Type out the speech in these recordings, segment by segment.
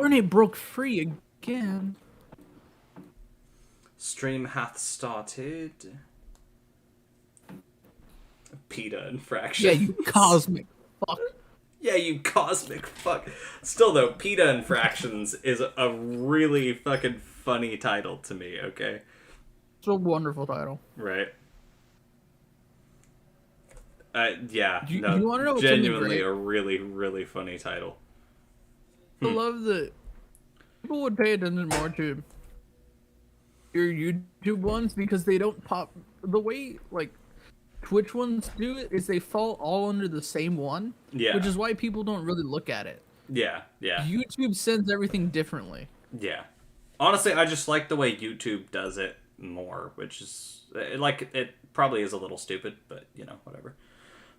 Fortnite broke free again. Stream hath started. PETA infractions. Yeah, you cosmic fuck. Yeah, you cosmic fuck. Still though, PETA infractions is a really fucking funny title to me, okay? It's a wonderful title. Right. Yeah, You no, want to know what's something genuinely great? a really, really funny title. I love that people would pay attention more to your YouTube ones because they don't pop the way like Twitch ones do it is they fall all under the same one. Yeah. Which is why people don't really look at it. Yeah, yeah, YouTube sends everything differently. yeah. Honestly, I just like the way YouTube does it more, which is like it probably is a little stupid, but you know, whatever.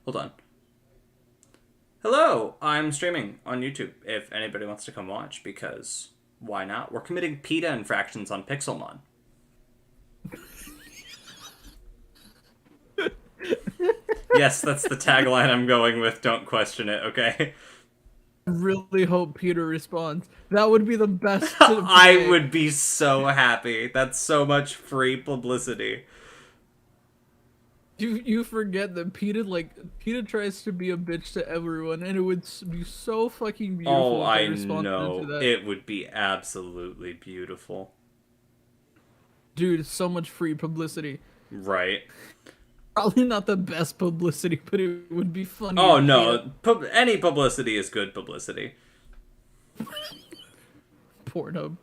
Hold on. Hello, I'm streaming on YouTube if anybody wants to come watch, because why not? We're committing PETA infractions on Pixelmon. Yes, that's the tagline I'm going with. Don't question it, okay? I really hope Peter responds. That would be the best. I would be so happy. That's so much free publicity. You forget that PETA tries to be a bitch to everyone, and it would be so fucking beautiful. Oh, if I they responded know. to that. It would be absolutely beautiful. Dude, so much free publicity. Right. Probably not the best publicity, but it would be funny. Oh, no. Any publicity is good publicity. Pornhub.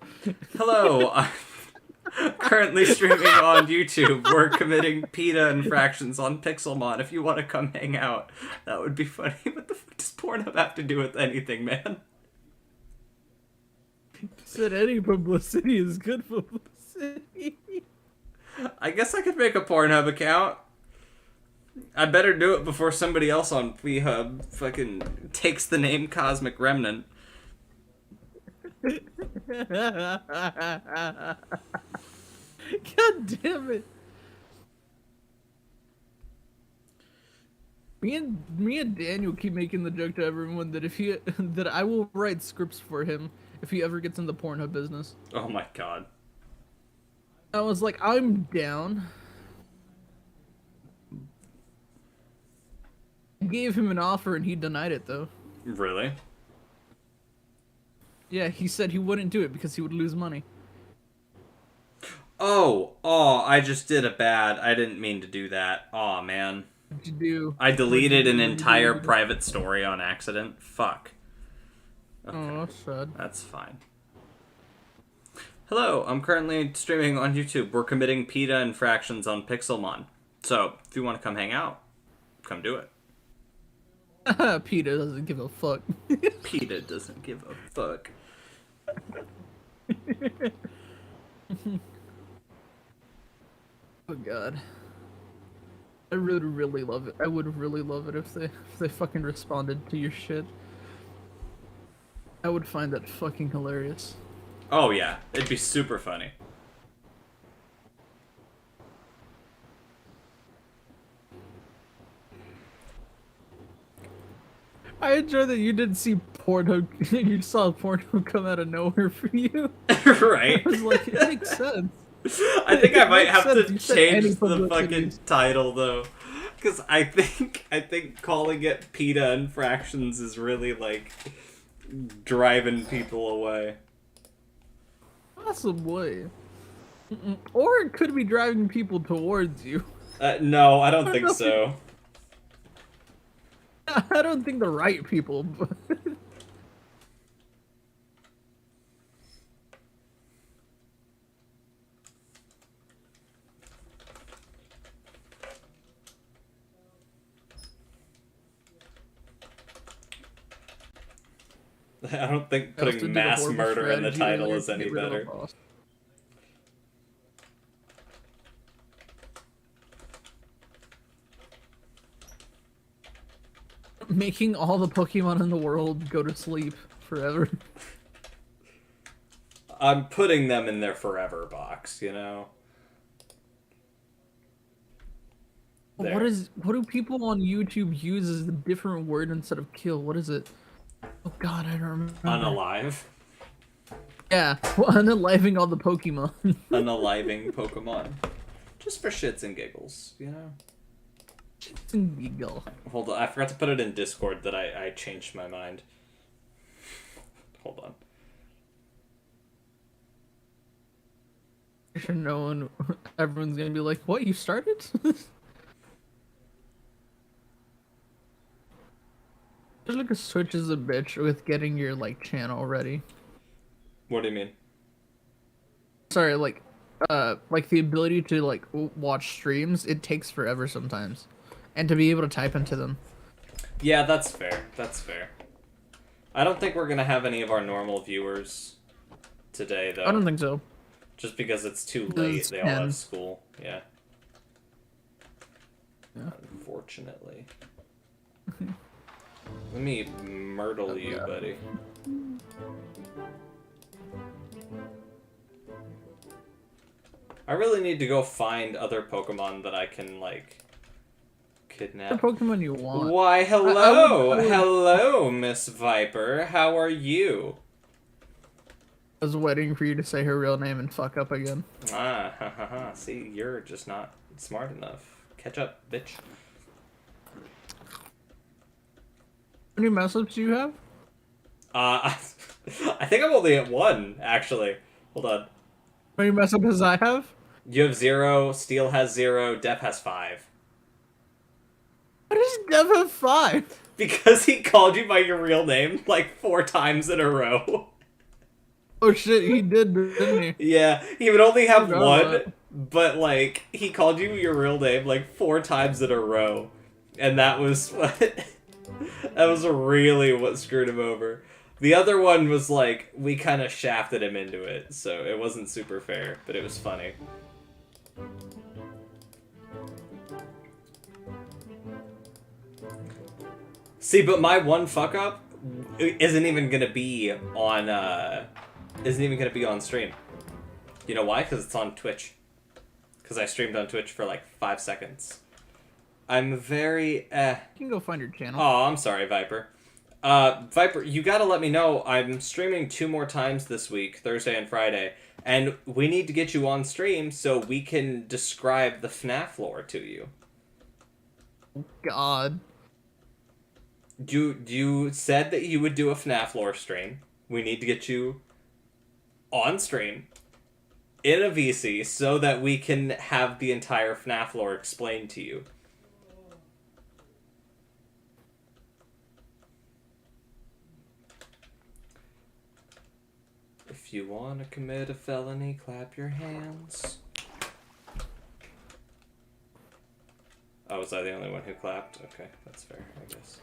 Hello, I'm currently streaming on YouTube. We're committing PETA infractions on Pixelmon. If you want to come hang out, that would be funny. What the fuck does Pornhub have to do with anything, man? Said any publicity is good publicity. I guess I could make a Pornhub account. I better do it before somebody else on PeeHub fucking takes the name Cosmic Remnant. God damn it. Me and Daniel keep making the joke to everyone that that I will write scripts for him if he ever gets in the Pornhub business. Oh my god. I was like, I'm down. I gave him an offer and he denied it though. Really? Yeah, he said he wouldn't do it because he would lose money. Oh, I just did a bad. I didn't mean to do that. Oh man. What'd you do? I deleted an entire private story on accident. Fuck. Okay. Oh, that's sad. That's fine. Hello, I'm currently streaming on YouTube. We're committing PETA infractions on Pixelmon. So, if you want to come hang out, come do it. PETA doesn't give a fuck. PETA doesn't give a fuck. Oh god. I would really love it. I would really love it if they fucking responded to your shit. I would find that fucking hilarious. Oh yeah, it'd be super funny. I enjoy that you didn't see Pornhub. You saw Pornhub come out of nowhere for you. Right? I was like, it makes sense. I think I might It have makes to sense. You said any change the fucking publicity. title though, because I think calling it PETA infractions is really like driving people away. Possibly. Or it could be driving people towards you. No, I don't think so. I don't think the right people. But I don't think I also putting did a mass horrible murder in the strategy title earlier is to any get rid of better. a boss. Making all the Pokemon in the world go to sleep forever. I'm putting them in their forever box, you know? There. What do people on YouTube use as a different word instead of kill? What is it? Oh god, I don't remember. Unalive. Yeah, unaliving all the Pokemon. Unaliving Pokemon. Just for shits and giggles, you know? Giggle. Hold on, I forgot to put it in Discord that I changed my mind. Hold on. Sure, no one, everyone's gonna be like, "What? You started?" Just like a Switch is a bitch with getting your like channel ready. What do you mean? Sorry, like the ability to like watch streams, it takes forever sometimes, and to be able to type into them. Yeah, that's fair. That's fair. I don't think we're gonna have any of our normal viewers today, though. I don't think so. Just because it's too Because late. it's They all 10. have school. Yeah. Yeah. Unfortunately. Let me myrtle you, God. buddy. I really need to go find other Pokemon that I can, like, The kidnap. Pokemon you want. Why, hello! I would- Hello, Miss Viper. How are you? I was waiting for you to say her real name and fuck up again. Ah, ha ha ha. See, you're just not smart enough. Catch up, bitch. How many mess ups do you have? I think I'm only at 1, actually. Hold on. How many mess ups does I have? You have 0, Steel has 0, Def has 5. Why does Dev have 5? Because he called you by your real name like 4 times in a row. Oh shit, he did, didn't he? Yeah, he would only have Forgot 1, about but like he called you your real name like 4 times in a row, and that was what that was really what screwed him over. The other one was like we kind of shafted him into it, so it wasn't super fair, but it was funny. See, but my one fuck up isn't even gonna be on stream. You know why? Because it's on Twitch. Because I streamed on Twitch for like 5 seconds. I'm very You can go find your channel. Oh, I'm sorry, Viper. Viper, you gotta let me know. I'm streaming 2 more times this week, Thursday and Friday, and we need to get you on stream so we can describe the FNAF lore to you. God. You said that you would do a FNAF lore stream. We need to get you on stream in a VC so that we can have the entire FNAF lore explained to you. If you want to commit a felony, clap your hands. Oh, was I the only one who clapped? Okay, that's fair, I guess.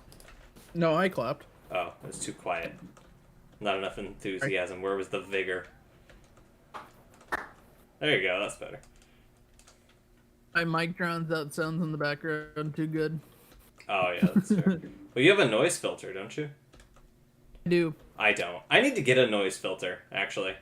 No, I clapped. Oh, it was too quiet. Not enough enthusiasm. Where was the vigor? There you go, that's better. My mic drowns out sounds in the background too good. Oh, yeah, that's fair. Well, you have a noise filter, don't you? I do. I don't. I need to get a noise filter, actually.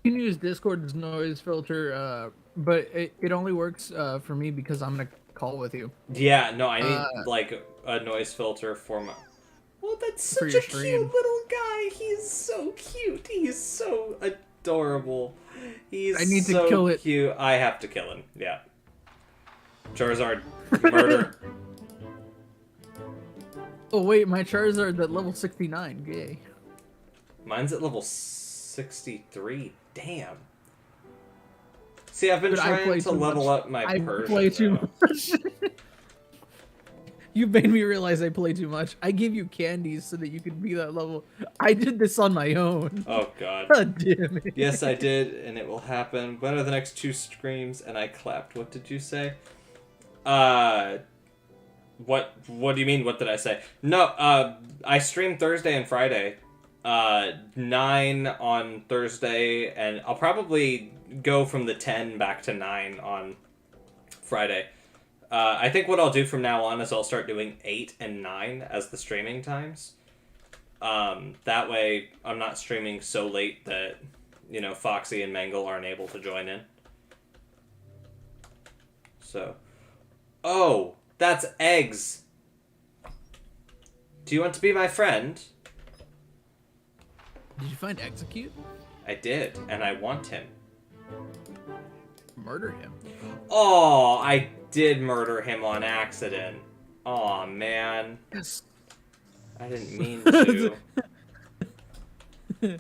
You can use Discord's noise filter, but it only works for me because I'm gonna call with you. Yeah, no, I need, like, a noise filter for my... Well, that's For such your a stream. cute little guy. He's so cute. He's so adorable. He's I need to so kill it. cute. I have to kill him, yeah. Charizard, murder. Oh wait, my Charizard's at level 69. Yay. Mine's at level 63. Damn. See, I've been Dude, I play trying to too level much. up my I Persian. play too though. much. You made me realize I play too much. I gave you candies so that you could be that level. I did this on my own. Oh, God. God damn it. Yes, I did, and it will happen. When are the next 2 streams? And I clapped. What did you say? What do you mean, what did I say? No, I stream Thursday and Friday. 9 on Thursday, and I'll probably go from the 10 back to 9 on Friday. I think what I'll do from now on is I'll start doing 8 and 9 as the streaming times. That way I'm not streaming so late that, you know, Foxy and Mangle aren't able to join in. So. Oh, that's eggs. Do you want to be my friend? Did you find execute? I did, and I want him. Murder him. Oh, I did murder him on accident. Oh man. Yes. I didn't mean to.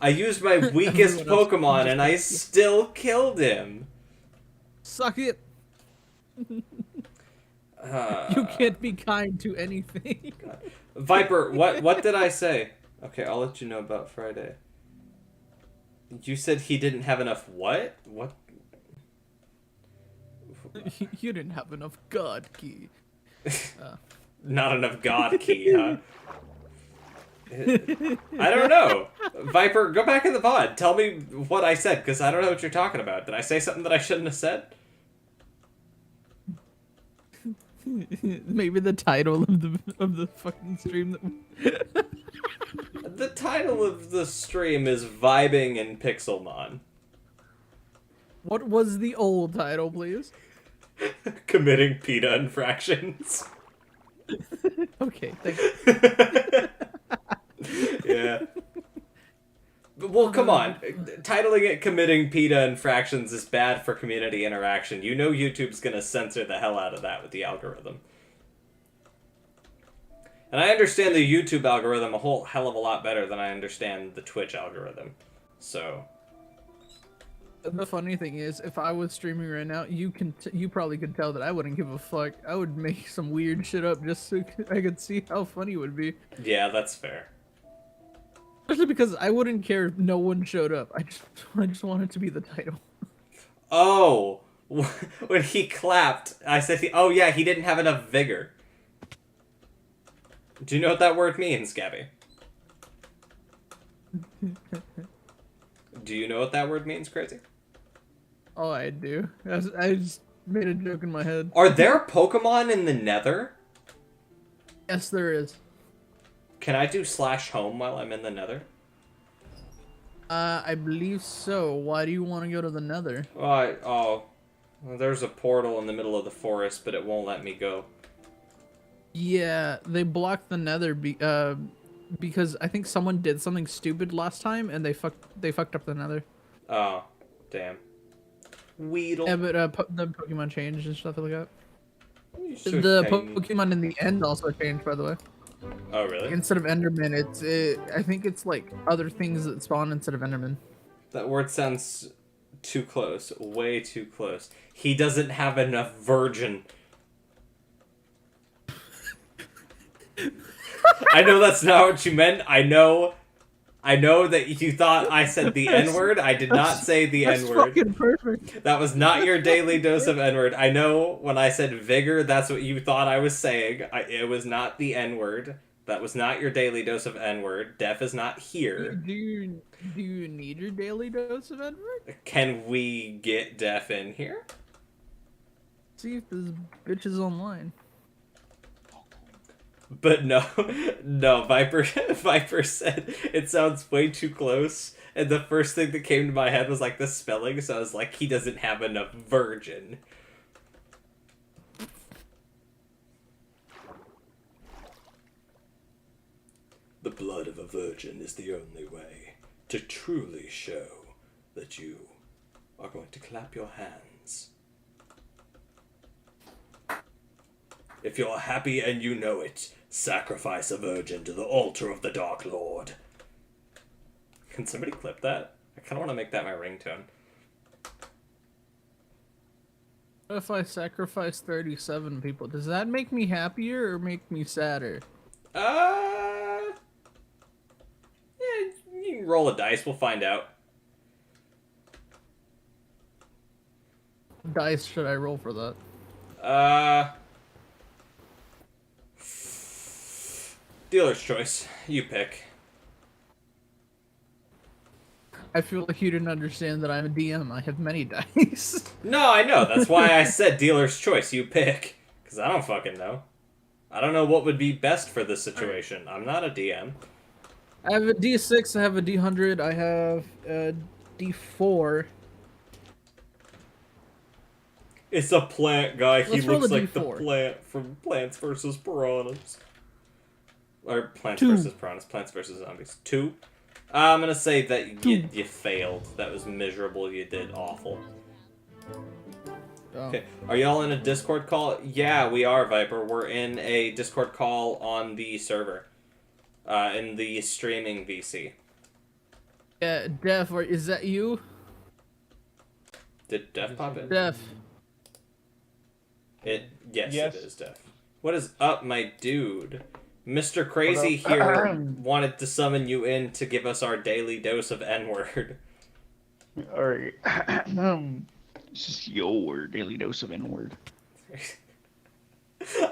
I used my weakest Pokemon and I still killed him. Suck it. You can't be kind to anything. Viper, what did I say? Okay, I'll let you know about Friday. You said he didn't have enough what? What? You didn't have enough God key. Not enough God key, huh? I don't know. Viper, go back in the pod. Tell me what I said, because I don't know what you're talking about. Did I say something that I shouldn't have said? Maybe the title of the fucking stream that The title of the stream is Vibing in Pixelmon. What was the old title, please? Committing PETA infractions. Okay, thank you. Yeah. Well, come on. Titling it Committing PETA Infractions is bad for community interaction. You know YouTube's gonna censor the hell out of that with the algorithm. And I understand the YouTube algorithm a whole hell of a lot better than I understand the Twitch algorithm. So... The funny thing is, if I was streaming right now, you probably could tell that I wouldn't give a fuck. I would make some weird shit up just so I could see how funny it would be. Yeah, that's fair. Especially because I wouldn't care if no one showed up. I just want it to be the title. Oh! When he clapped, I said, oh yeah, he didn't have enough vigor. Do you know what that word means, Gabby? Do you know what that word means, Crazy? Oh, I do. I just made a joke in my head. Are there Pokemon in the Nether? Yes, there is. Can I do /home while I'm in the Nether? I believe so. Why do you want to go to the Nether? Well, there's a portal in the middle of the forest, but it won't let me go. Yeah, they blocked the Nether because I think someone did something stupid last time and they fucked up the Nether. Oh, damn. Weedle. Yeah, but the Pokemon changed and stuff like that. So The tiny. Pokemon in the end also changed, by the way. Oh, really? Instead of Enderman, I think it's like other things that spawn instead of Enderman. That word sounds too close. Way too close. He doesn't have enough virgin. I know that's not what you meant. I know that you thought I said the N-word. I did not say the N-word. That's fucking perfect. That was not your daily dose of N-word. I know when I said vigor, that's what you thought I was saying. It was not the N-word. That was not your daily dose of N-word. Def is not here. Do you need your daily dose of N-word? Can we get Def in here? See if this bitch is online. But no, Viper said it sounds way too close, and the first thing that came to my head was like the spelling, so I was like, he doesn't have enough virgin. The blood of a virgin is the only way to truly show that you are going to clap your hands. If you're happy and you know it, sacrifice a virgin to the altar of the Dark Lord. Can somebody clip that? I kind of want to make that my ringtone. What if I sacrifice 37 people? Does that make me happier or make me sadder? Yeah, you can roll a dice, we'll find out. Dice should I roll for that? Dealer's choice. You pick. I feel like you didn't understand that I'm a DM. I have many dice. No, I know. That's why I said dealer's choice. You pick. Because I don't fucking know. I don't know what would be best for this situation. I'm not a DM. I have a D6, I have a D100, I have a D4. It's a plant guy. He Let's roll looks a like the D4. plant from Plants vs. Piranhas. Or Plants 2. vs. Piranhas. Plants vs. Zombies. 2? I'm gonna say that you failed. That was miserable. You did awful. Oh. Okay, are y'all in a Discord call? Yeah, we are, Viper. We're in a Discord call on the server. In the streaming VC. Yeah, Def, is that you? Did Def pop in? Def. Yes, Yes. it is Def. What is up, my dude? Mr. Crazy here wanted to summon you in to give us our daily dose of N-word. Alright. It's just your daily dose of N-word.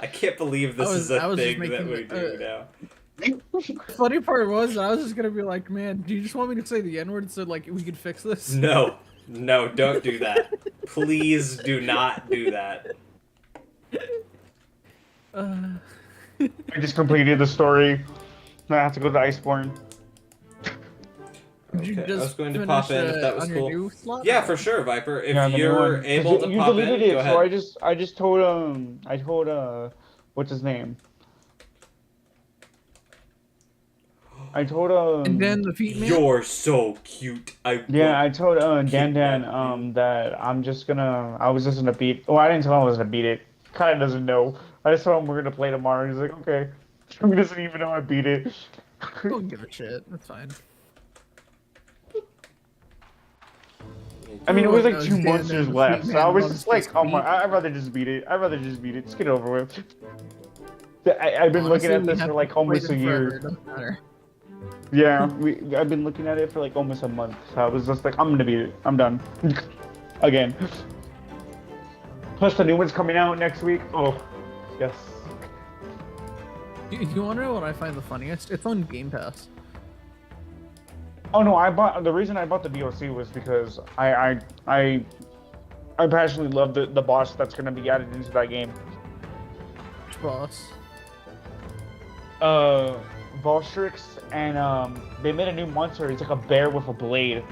I can't believe this is a thing that we do now. Funny part was, I was just gonna be like, man, do you just want me to say the N-word so like we could fix this? No, don't do that. Please do not do that. I just completed the story. Now I have to go to Iceborne. Did you Okay, I was just going to finish, pop in if that was on your cool. new slot? Yeah, for sure, Viper. If Yeah, the new you're one. able to you pop deleted in, it, go so ahead. I just told what's his name? I told And then the feet man. You're so cute. I told Dan kidnap you. that I was just gonna beat. Oh, I didn't tell him I was gonna beat it. Kind of doesn't know. I just told him we're gonna play tomorrow. He's like, okay. He doesn't even know I beat it. Don't give a shit. That's fine. I mean, it was like Everyone 2 knows monsters Dan and left, Feet so I Man was loves just like, this oh my, beat. I'd rather just beat it. Just get it over with. I've been looking Honestly, at we this have for like played almost it a forever, year. it doesn't matter. Yeah, I've been looking at it for like almost a month. So I was just like, I'm gonna beat it. I'm done. Again. Plus the new one's coming out next week. Oh, yes. You want to know what I find the funniest? It's on Game Pass. Oh no, the reason I bought the DLC was because I passionately love the boss that's gonna be added into that game. Which boss? Volstrix, and they made a new monster. He's like a bear with a blade,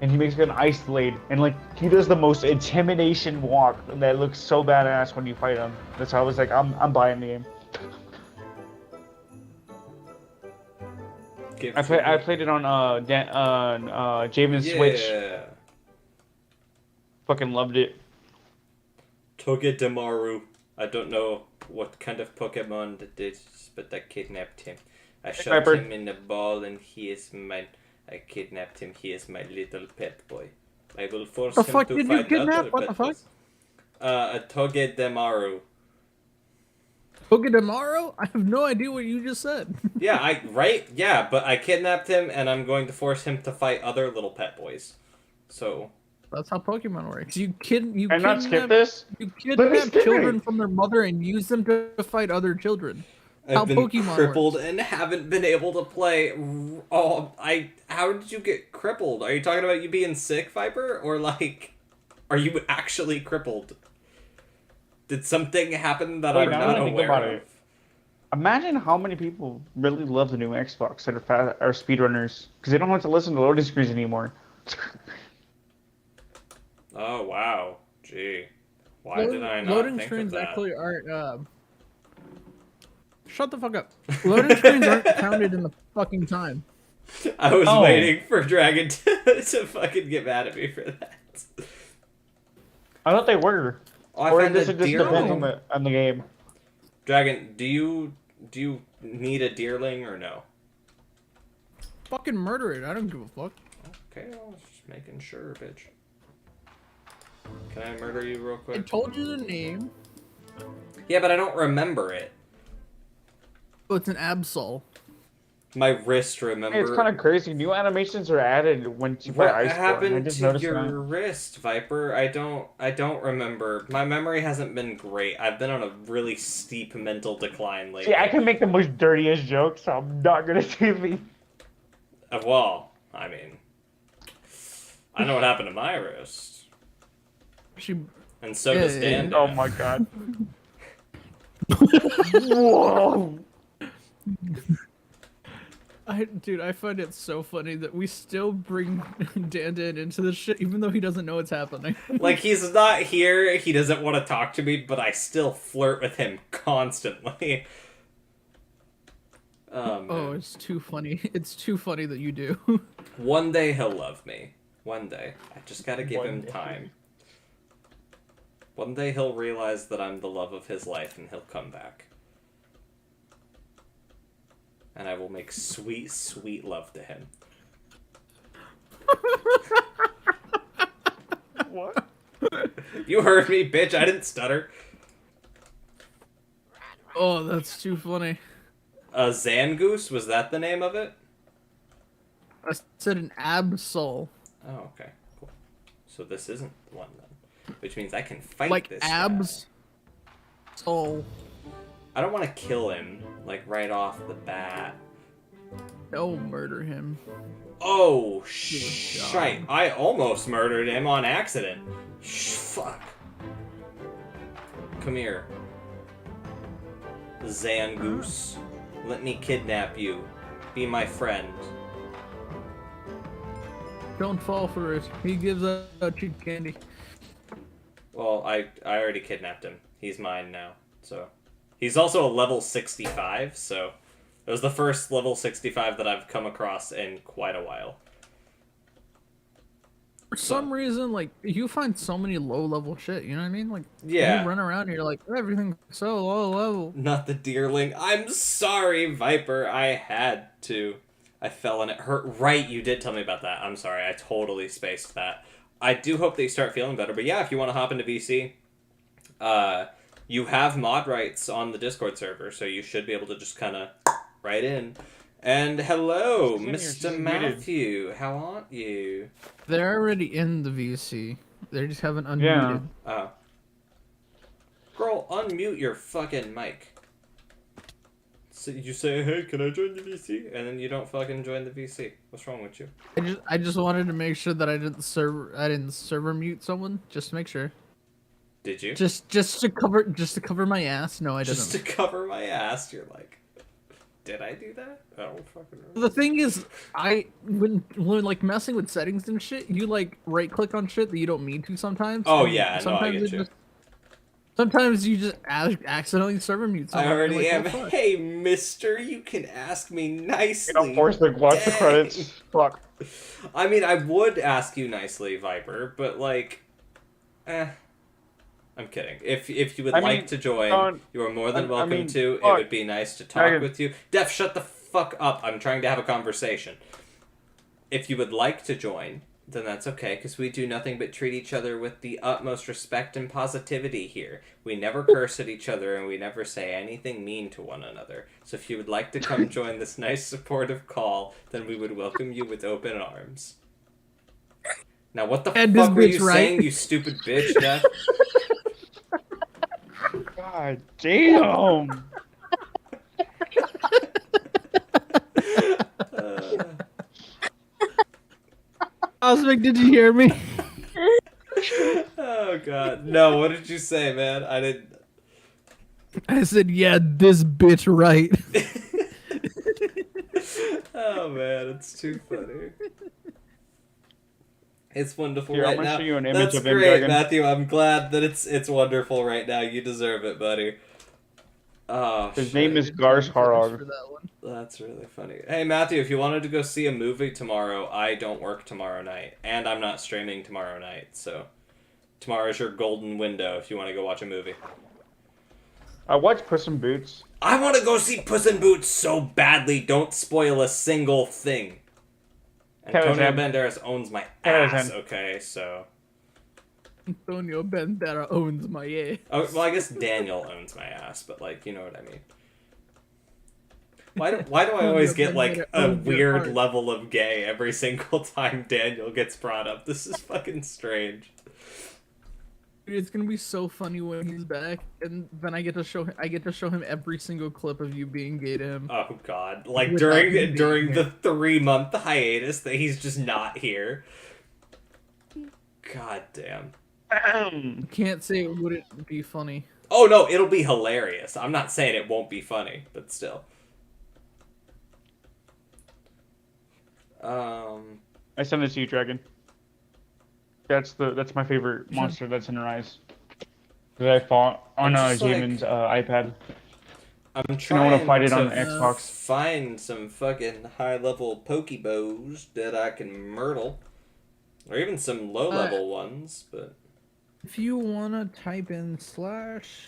and he makes like an ice blade, and like he does the most intimidation walk that looks so badass when you fight him. That's how I was like, I'm buying the game. I played it on Javen's Switch. Fucking loved it. Togedemaru. I don't know what kind of Pokemon that is, but I kidnapped him. I shot him in a ball and he is mine. I kidnapped him. He is my little pet boy. I will force him to fight other pet boys. A Togedemaru. Togedemaru? I have no idea what you just said. Yeah, right? Yeah, but I kidnapped him and I'm going to force him to fight other little pet boys. So... That's how Pokemon works. You not skip this? You kidnap children from their mother and use them to fight other children. I've been crippled and haven't been able to play. Oh, how did you get crippled? Are you talking about you being sick, Viper? Or like, are you actually crippled? Did something happen that I'm not aware of? Imagine how many people really love the new Xbox that are speedrunners, because they don't have to listen to loading screens anymore. Oh wow, gee, why did I not loading think screens of that? actually aren't. Shut the fuck up. Loading screens aren't counted in the fucking time. I was waiting for Dragon to fucking get mad at me for that. I thought they were. Oh, or this just depends on the game. Dragon, do you need a deerling or no? Fucking murder it. I don't give a fuck. Okay, I was just making sure, bitch. Can I murder you real quick? I told you the name. Yeah, but I don't remember it. Oh, it's an Absol. My wrist remember. Hey, it's kind of crazy. New animations are added when you play Iceborne. What happened I just to noticed your that. wrist, Viper? I don't remember. My memory hasn't been great. I've been on a really steep mental decline lately. See, I can make the most dirtiest jokes, so I'm not gonna say me. Well, I mean, I know what happened to my wrist. And so does Dan. Oh my god. Whoa. Dude, I find it so funny that we still bring Dan into this shit, even though he doesn't know what's happening. Like, he's not here, he doesn't want to talk to me, but I still flirt with him constantly. Oh, Oh, man. it's too funny. It's too funny that you do. One day he'll love me. One day. I just gotta give One him day. time. One day he'll realize that I'm the love of his life and he'll come back. And I will make sweet, sweet love to him. What? You heard me, bitch. I didn't stutter. Oh, that's too funny. Zangoose? Was that the name of it? I said an Absol. Oh, okay. Cool. So this isn't the one then. Which means I can fight Like this abs. Soul. guy. I don't want to kill him, like, right off the bat. They'll murder him. Oh, God. shite. I almost murdered him on accident. Fuck. Come here. Zangoose. Let me kidnap you. Be my friend. Don't fall for it. He gives out cheap candy. Well, I already kidnapped him. He's mine now, so... He's also a level 65, so... It was the first level 65 that I've come across in quite a while. For some reason, like, you find so many low-level shit, you know what I mean? Like, Yeah. you run around and you're like, everything's so low-level. Not the deerling. I'm sorry, Viper. I had to. I fell and it hurt. Right, you did tell me about that. I'm sorry. I totally spaced that. I do hope that you start feeling better. But yeah, if you want to hop into VC, you have mod rights on the Discord server, so you should be able to just kind of write in. And hello, Mr. Matthew. How are you? They're already in the VC. They just haven't unmuted. Yeah. Oh. Girl, unmute your fucking mic. So you say, hey, can I join the VC? And then you don't fucking join the VC. What's wrong with you? I just wanted to make sure that I didn't server mute someone. Just to make sure. Did you? Just to cover my ass. No, I didn't. Just to cover my ass, you're like, did I do that? I don't fucking remember. The thing is, when like messing with settings and shit, you like right click on shit that you don't mean to sometimes. Oh and yeah, no, I get you. Sometimes you just accidentally server mute someone. I already like, am. oh, fuck. Hey, mister, you can ask me nicely. Don't force the watch the Dang. credits. Fuck. I mean, I would ask you nicely, Viper, but like, I'm kidding. If you would like to join, you are more than welcome to. It would be nice to talk with you. Def, shut the fuck up. I'm trying to have a conversation. If you would like to join, then that's okay, because we do nothing but treat each other with the utmost respect and positivity here. We never curse at each other, and we never say anything mean to one another. So if you would like to come join this nice supportive call, then we would welcome you with open arms. Now, what the fuck were you saying, you stupid bitch, Def? God damn. Osmic, did you hear me? Oh god. No, what did you say, man? I didn't. I said, yeah, this bitch right. Oh man, it's too funny. It's wonderful Here, right I'm gonna now. show you an image That's of him, great, Dragon. Matthew. I'm glad that it's wonderful right now. You deserve it, buddy. Oh, His name is Garsh Harog. For that one. That's really funny. Hey, Matthew, if you wanted to go see a movie tomorrow, I don't work tomorrow night, and I'm not streaming tomorrow night, so tomorrow's your golden window if you want to go watch a movie. I watched Puss in Boots. I want to go see Puss in Boots so badly. Don't spoil a single thing. Antonio Banderas owns my ass. Okay, so. Antonio Banderas owns my ass. Oh, well, I guess Daniel owns my ass, but like, you know what I mean. Why do I always get like a weird level of gay every single time Daniel gets brought up? This is fucking strange. Dude, it's gonna be so funny when he's back, and then I get to show him every single clip of you being gay to him. Oh god, like during the 3-month hiatus that he's just not here. God damn. Can't say it wouldn't be funny. Oh no, it'll be hilarious. I'm not saying it won't be funny, but still. I sent it to you, Dragon. That's my favorite monster that's in Rise. That I fought on It's just Jamin's iPad. I'm I trying want to fight it on to Xbox. find some fucking high-level Pokeballs that I can myrtle. Or even some low-level ones, but... If you wanna type in slash...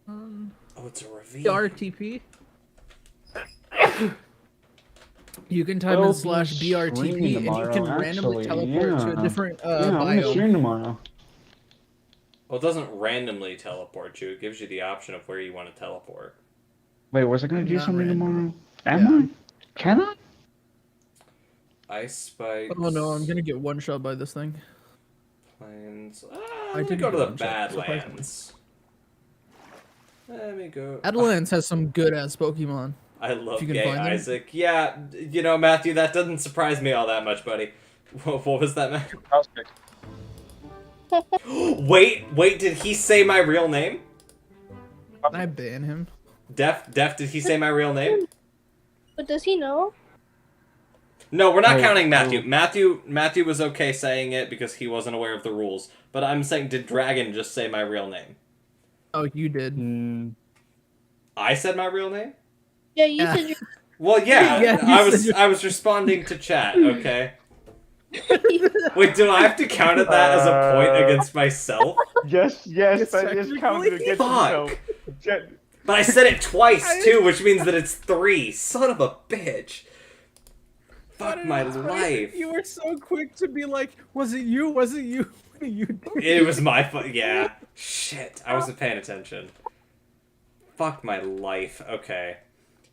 Oh, it's a ravine. BRTP. You can type We'll in be slash BRTP streaming and you tomorrow, can randomly actually, teleport to a yeah. different Yeah, I'm gonna biome. stream tomorrow. Well, it doesn't randomly teleport you. It gives you the option of where you want to teleport. Wait, was I gonna do Not something randomly. tomorrow? Yeah. Am I? Can I? Ice spikes. Oh no, I'm gonna get one shot by this thing. Plains. I Let me did go to get the one shot, surprisingly. Badlands. Let me go. Badlands has some good ass Pokemon. I love you can Gay find them. Isaac. Yeah, you know, Matthew, that doesn't surprise me all that much, buddy. What was that, man? Wait, did he say my real name? Can I ban him? Def, did he say my real name? But does he know? No, we're not Oh, counting Matthew. oh. Matthew was okay saying it because he wasn't aware of the rules. But I'm saying, did Dragon just say my real name? Oh, you did. I said my real name? Yeah, you Yeah. said you. Well, yeah, Yeah, you said I was responding to chat, okay? Wait, do I have to count that as a point against myself? Yes, It's that is counted technically- against Fuck. yourself. But I said it twice, too, which means that it's 3. Son of a bitch. Fuck my life. You were so quick to be like, was it you? Was it you? What are you doing? It was my fault. Yeah. Shit, I wasn't paying attention. Fuck my life. Okay.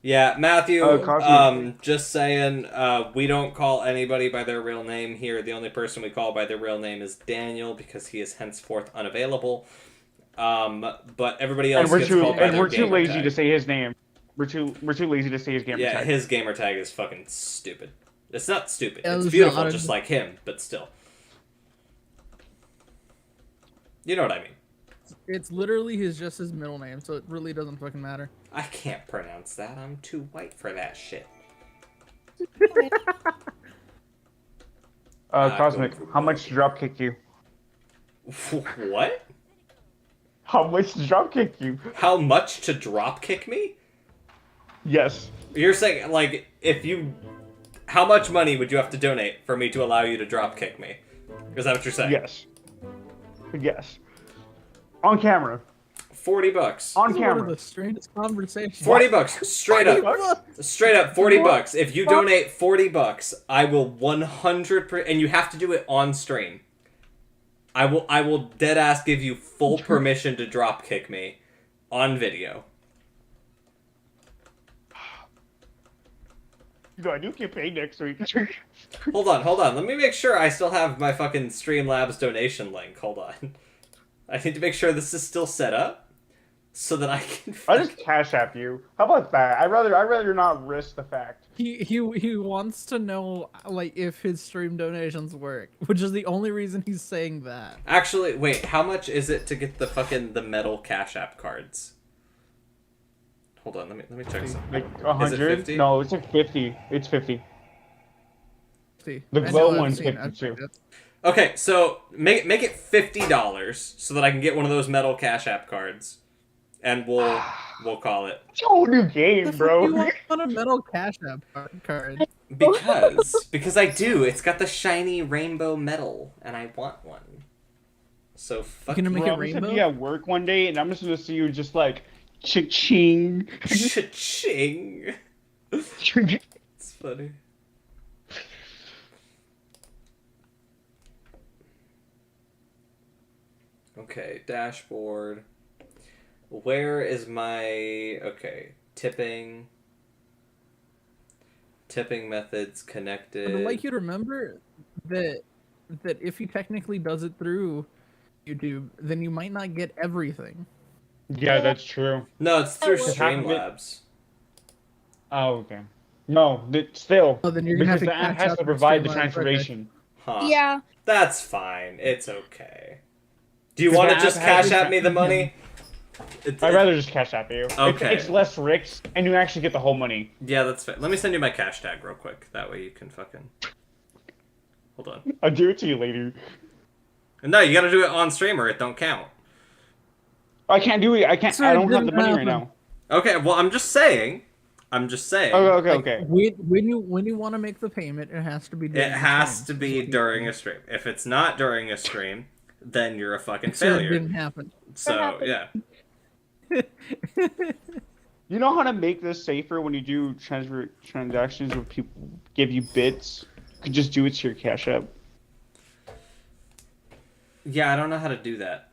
Yeah, Matthew, Cosmo. just saying, we don't call anybody by their real name here. The only person we call by their real name is Daniel, because he is henceforth unavailable. But everybody else gets called by their we're too gamer lazy tag. to say his name. We're too lazy to say his gamer Yeah, tag. his gamer tag is fucking stupid. It's not stupid. It It's was beautiful, not- just like him, but still. You know what I mean. It's literally just his middle name, so it really doesn't fucking matter. I can't pronounce that. I'm too white for that shit. Cosmic, go for how much Bogey. drop kick you? What? How much drop kick you? How much to drop kick me? Yes. You're saying, like, if you... How much money would you have to donate for me to allow you to drop kick me? Is that what you're saying? Yes. Yes. On camera. $40. On This is one of camera. the strangest conversations. 40 bucks. Straight up. Straight up, 40 bucks. If you donate 40 bucks, I will 100%... And you have to do it on stream. I will dead ass give you full permission to drop kick me on video. You know, I do get paid next week. Hold on. Let me make sure I still have my fucking Streamlabs donation link. Hold on. I need to make sure this is still set up so that I can. I just cash app you. How about that? I'd rather not risk the fact. He wants to know like if his stream donations work, which is the only reason he's saying that. Actually, wait. How much is it to get the metal Cash App cards? Hold on. Let me check something. Like 100? 50? No, it's like 50. It's 50. See, The I know, glow I've one's seen- 50 I've too. checked it. Okay, so make it $50 so that I can get one of those metal Cash App cards, and we'll call it. It's a whole new game, The fuck bro. you want a metal Cash App card? Because I do. It's got the shiny rainbow metal, and I want one. So fuck gonna make Bro, it I'm just gonna rainbow? be at work one day, and I'm just gonna see you just like cha-ching. Cha-ching. It's funny. Okay, dashboard. Where is my... Okay, tipping. Tipping methods connected. I'd like you to remember that if he technically does it through YouTube, then you might not get everything. Yeah, that's true. No, it's through Just half of it- Streamlabs. Oh, okay. No, still. Oh, then you're gonna have because to the app catch has up to with provide the Streamlabs, transformation. Huh. Yeah. That's fine. It's okay. Do you Because want the to just app has cash to at me the money? I'd rather just cash app you. Okay. It's less risks, and you actually get the whole money. Yeah, that's fair. Let me send you my cash tag real quick. That way you can fucking... Hold on. I'll do it to you later. No, you gotta do it on stream or it don't count. I can't do it. I can't. Sir, I it don't have the didn't money right happen. now. Okay, well, I'm just saying. Okay, Like, okay. when you want to make the payment, it has to be. It during the has stream, to is be what you during mean. a stream. If it's not during a stream, then you're a fucking Sir, it failure. didn't happen. So, happened. yeah. You know how to make this safer when you do transactions where people give you bits? You can just do it to your Cash App. Yeah, I don't know how to do that.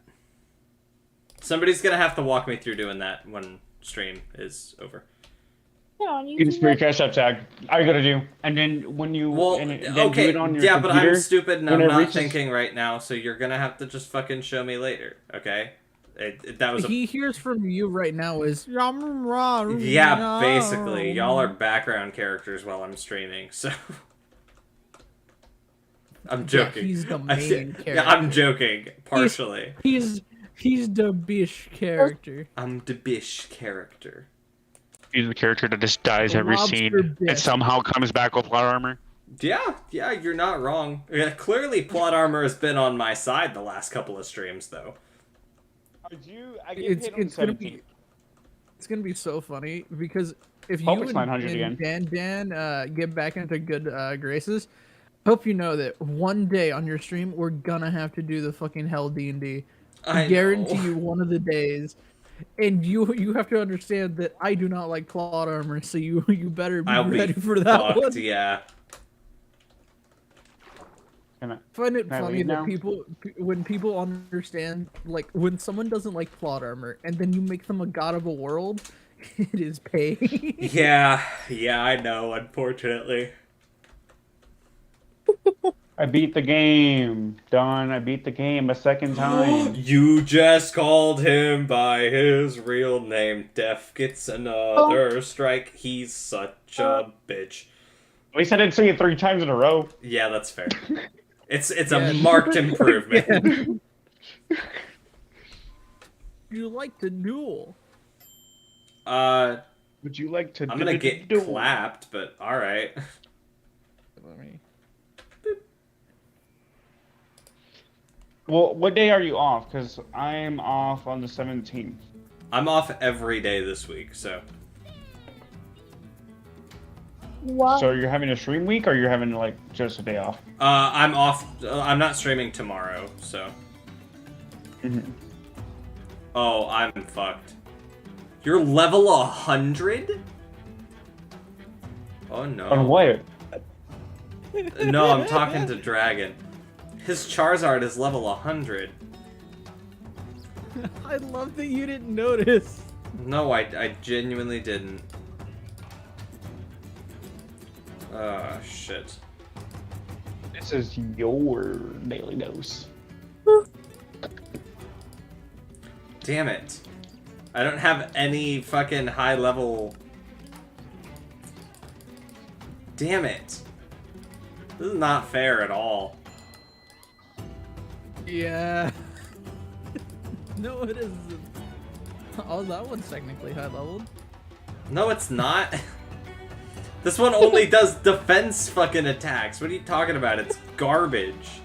Somebody's gonna have to walk me through doing that when stream is over. Yeah, You just put your Cash App tag. All you gotta do, and then when you Well, then okay, do it on your yeah, but computer, I'm stupid and when I'm it not reaches- thinking right now, so you're gonna have to just fucking show me later, okay? That was a... He hears from you right now is Yeah, basically. Y'all are background characters while I'm streaming, so... I'm joking. he's the main character. Yeah, I'm joking, partially. He's the bish character. I'm the bish character. he's the character that just dies The every lobster scene and bit. somehow comes back with plot armor. Yeah, you're not wrong. Yeah, clearly plot armor has been on my side the last couple of streams, though. I It's gonna be so funny because if Hope you it's and, 900 and again. Dan get back into good graces, hope you know that one day on your stream we're gonna have to do the fucking hell D&D. I guarantee you one of the days. And you have to understand that I do not like plot armor, so you better be ready for that fucked, one. yeah. Can I Find it Can I funny leave that now? when people understand, like, when someone doesn't like plot armor, and then you make them a god of a world, it is pain. Yeah, I know, unfortunately. I beat the game, Don. I beat the game a second time. You just called him by his real name. Def gets another strike. He's such a bitch. At least I didn't say it 3 times in a row. Yeah, that's fair. It's Yeah. a marked improvement. You like to duel. Would you like to? I'm gonna get clapped, but alright. Let me. Well, what day are you off? Because I'm off on the 17th. I'm off every day this week, so... What? So you're having a stream week, or you're having like just a day off? I'm off. I'm not streaming tomorrow, so... Oh, I'm fucked. You're level 100? Oh no. On what? No, I'm talking to Dragon. His Charizard is level 100. I love that you didn't notice. No, I genuinely didn't. Oh, shit. This is your daily dose. Damn it. I don't have any fucking high level... Damn it. This is not fair at all. Yeah. No, it isn't. Oh, that one's technically high leveled. No, it's not. This one only does defense fucking attacks. What are you talking about? It's garbage.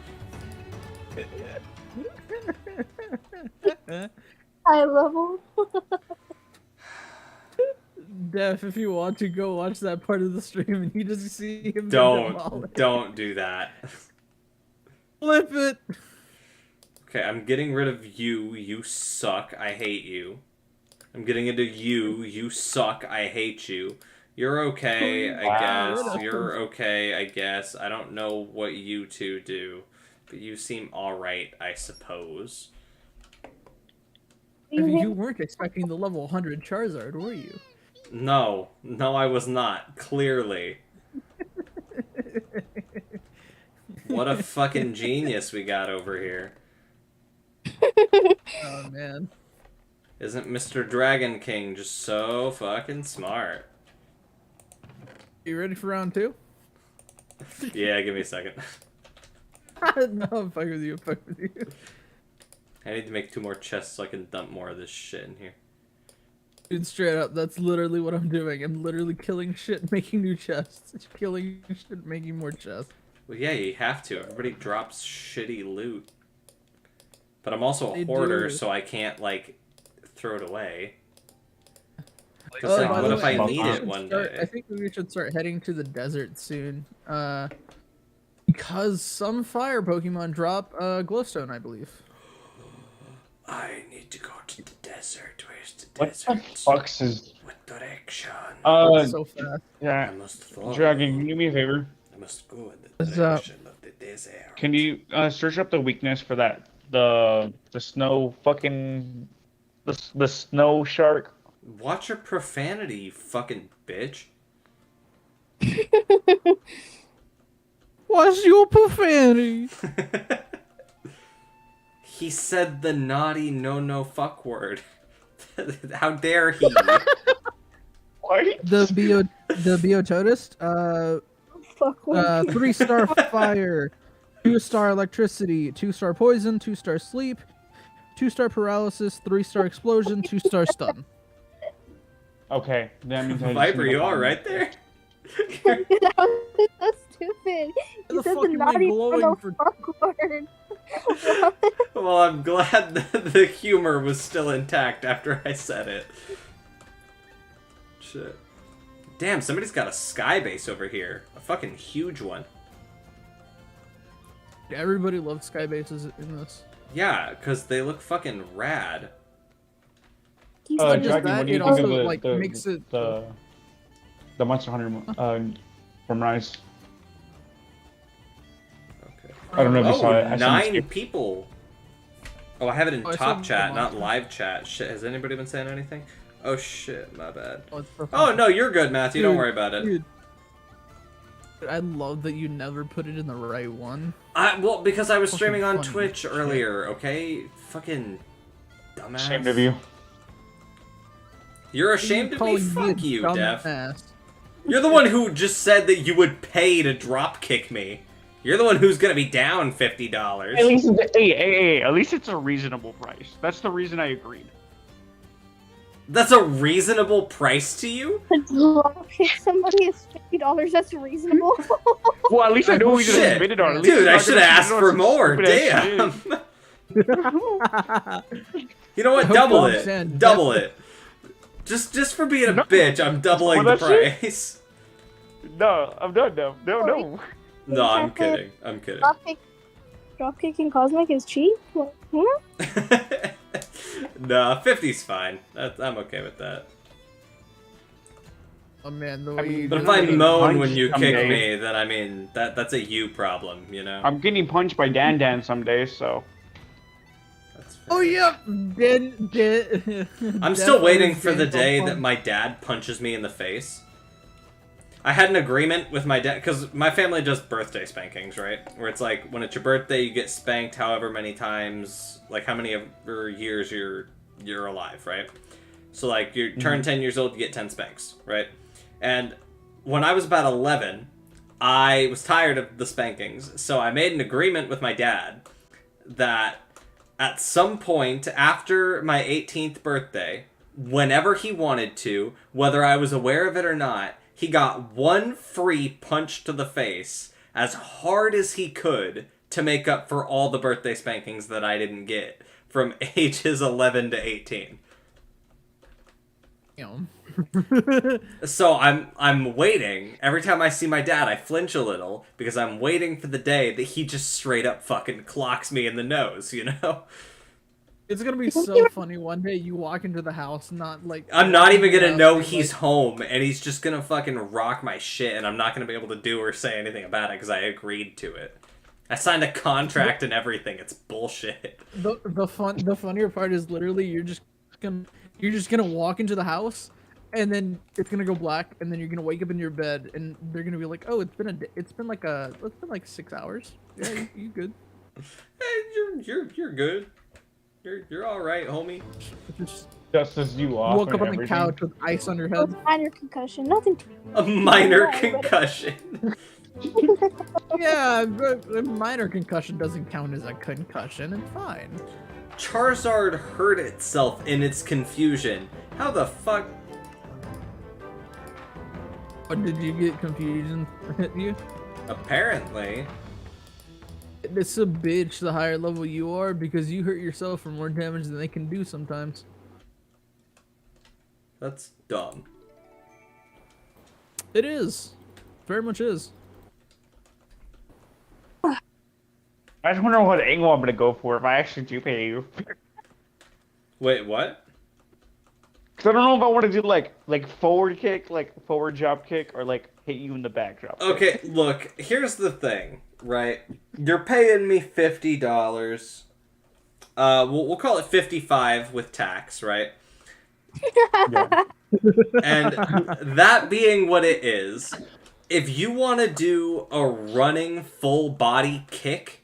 High level. Def, if you want to go watch that part of the stream and you just see him demolished. Don't do that. Flip it. Okay, I'm getting rid of you. You suck. I hate you. I'm getting into you. You suck. I hate you. You're okay, I Wow. guess. You're okay, I guess. I don't know what you two do, but you seem alright, I suppose. I mean, you weren't expecting the level 100 Charizard, were you? No, I was not. Clearly. What a fucking genius we got over here. Oh, man. Isn't Mr. Dragon King just so fucking smart? You ready for round 2? Yeah, give me a second. No, I'm fucking with you. I'm fucking with you. I need to make 2 more chests so I can dump more of this shit in here. Dude, straight up, that's literally what I'm doing. I'm literally killing shit, making new chests. Killing shit, making more chests. Well, yeah, you have to. Everybody drops shitty loot. But I'm also a They hoarder, do. so I can't, like, throw it away. Because by like, the what if way, I think need we it should one I day? think we should start heading to the desert soon. Because some fire Pokemon drop glowstone, I believe. I need to go to the desert. Where's the What desert? the fuck's is? What direction? So fast. Yeah. I must follow. Dragon, can you do me a favor? I must go in the What's up? direction of the desert. Can you search up the weakness for that the snow fucking the snow shark? Watch your profanity, you fucking bitch. What's your profanity? He said the naughty no fuck word. How dare he? What? The Biototist, Fuck with 3-star fire, 2-star electricity, 2-star poison, 2-star sleep, 2-star paralysis, 3-star explosion, 2-star stun. Okay, that means I just Viper, need to you find alright it. there? That was so stupid. the You said fuck the am I naughty glowing no for? fuck word. Well, I'm glad that the humor was still intact after I said it. Shit. Damn, somebody's got a sky base over here. A fucking huge one. Everybody loves sky bases in this. Yeah, because they look fucking rad. not just Dragon, that, what do you it think also, of the, like, the, makes it- the Monster Hunter from Rise? Okay. I don't know if you Oh, saw it. I 9 sent people. Oh, I have it in Oh, I saw top the chat, not monster. live chat. Shit, has anybody been saying anything? Oh shit, my bad. Oh, it's perfect. Oh no, you're good, Matthew. Don't Dude, worry about it. Dude, I love that you never put it in the right one. Well, because I was Fucking streaming on funny. Twitch earlier. Okay, fucking dumbass. Ashamed of you. You're ashamed of me? Calling me a Fuck you, Def. dumbass. You're the one who just said that you would pay to drop kick me. You're the one who's gonna be down $50. At least, at least it's a reasonable price. That's the reason I agreed. That's a reasonable price to you? If somebody is $50, that's reasonable. Well, at least I know Oh, we just shit. admitted on. At least Dude, it's I not should gonna have asked be for some more. stupid-ass Damn. shit. You know what? I hope Double you it. understand. Double it. Just for being a No. bitch, I'm doubling the Well, that's it. price. No, I'm done now. No. No, I'm kidding. I'm kidding. Dropkicking Cosmic is cheap? What? Nah, 50's fine. I'm okay with that. Oh man, the way I mean, you But You're if not I getting moan punched when you kick someday. me, then I mean that's a you problem, you know. I'm getting punched by Dan some days, so. That's fair. Oh yeah, I'm still waiting for the day that my dad punches me in the face. I had an agreement with my dad, because my family does birthday spankings, right? Where it's like, when it's your birthday, you get spanked however many times, like how many years you're alive, right? So like, you turn 10 years old, you get 10 spanks, right? And when I was about 11, I was tired of the spankings, so I made an agreement with my dad that at some point after my 18th birthday, whenever he wanted to, whether I was aware of it or not, he got one free punch to the face as hard as he could to make up for all the birthday spankings that I didn't get from ages 11 to 18. So I'm waiting. Every time I see my dad, I flinch a little because I'm waiting for the day that he just straight up fucking clocks me in the nose, you know? It's gonna be so funny one day you walk into the house, not like I'm not even gonna out know and, he's like, home, and he's just gonna fucking rock my shit, and I'm not gonna be able to do or say anything about it because I agreed to it. I signed a contract and everything. It's bullshit. the funnier part is literally you're just gonna walk into the house, and then it's gonna go black, and then you're gonna wake up in your bed, and they're gonna be like, "Oh, it's been like 6 hours. Yeah, you good?" Hey, you're good. You're all right, homie. Just as you off. Woke and up on the everything. couch with ice on your It was head. minor concussion, nothing too A minor Yeah, but- concussion. Yeah, but a minor concussion doesn't count as a concussion. It's fine. Charizard hurt itself in its confusion. How the fuck? What, did you get confusion hit you? Apparently. It's a bitch the higher level you are because you hurt yourself for more damage than they can do sometimes. That's dumb. It is. Very much is. I just wonder what angle I'm gonna go for if I actually do pay you. Wait, what? Because I don't know if I want to do like forward kick, like forward drop kick, or like hit you in the back drop kick. Okay, look, here's the thing, right? You're paying me $50. We'll call it 55 with tax, right? Yeah. And that being what it is, if you want to do a running full body kick,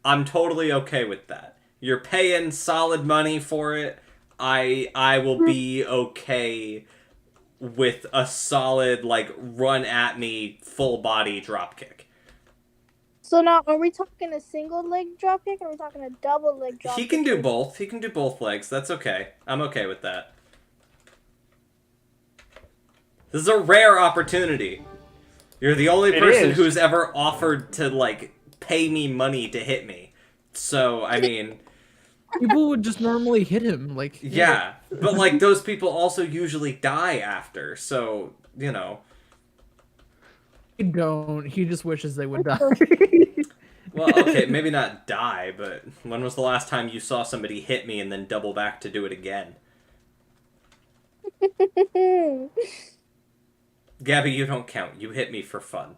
I'm totally okay with that. You're paying solid money for it. I will be okay with a solid, like, run at me full body drop kick. So now, are we talking a single leg drop kick, or are we talking a double leg drop He kick? can do both. He can do both legs. That's okay. I'm okay with that. This is a rare opportunity. You're the only It person is. who's ever offered to, like, pay me money to hit me. So, I mean, People would just normally hit him, like yeah. But, like, those people also usually die after. So, you know. He don't. He just wishes they would die. Well, okay, maybe not die, but when was the last time you saw somebody hit me and then double back to do it again? Gabby, you don't count. You hit me for fun.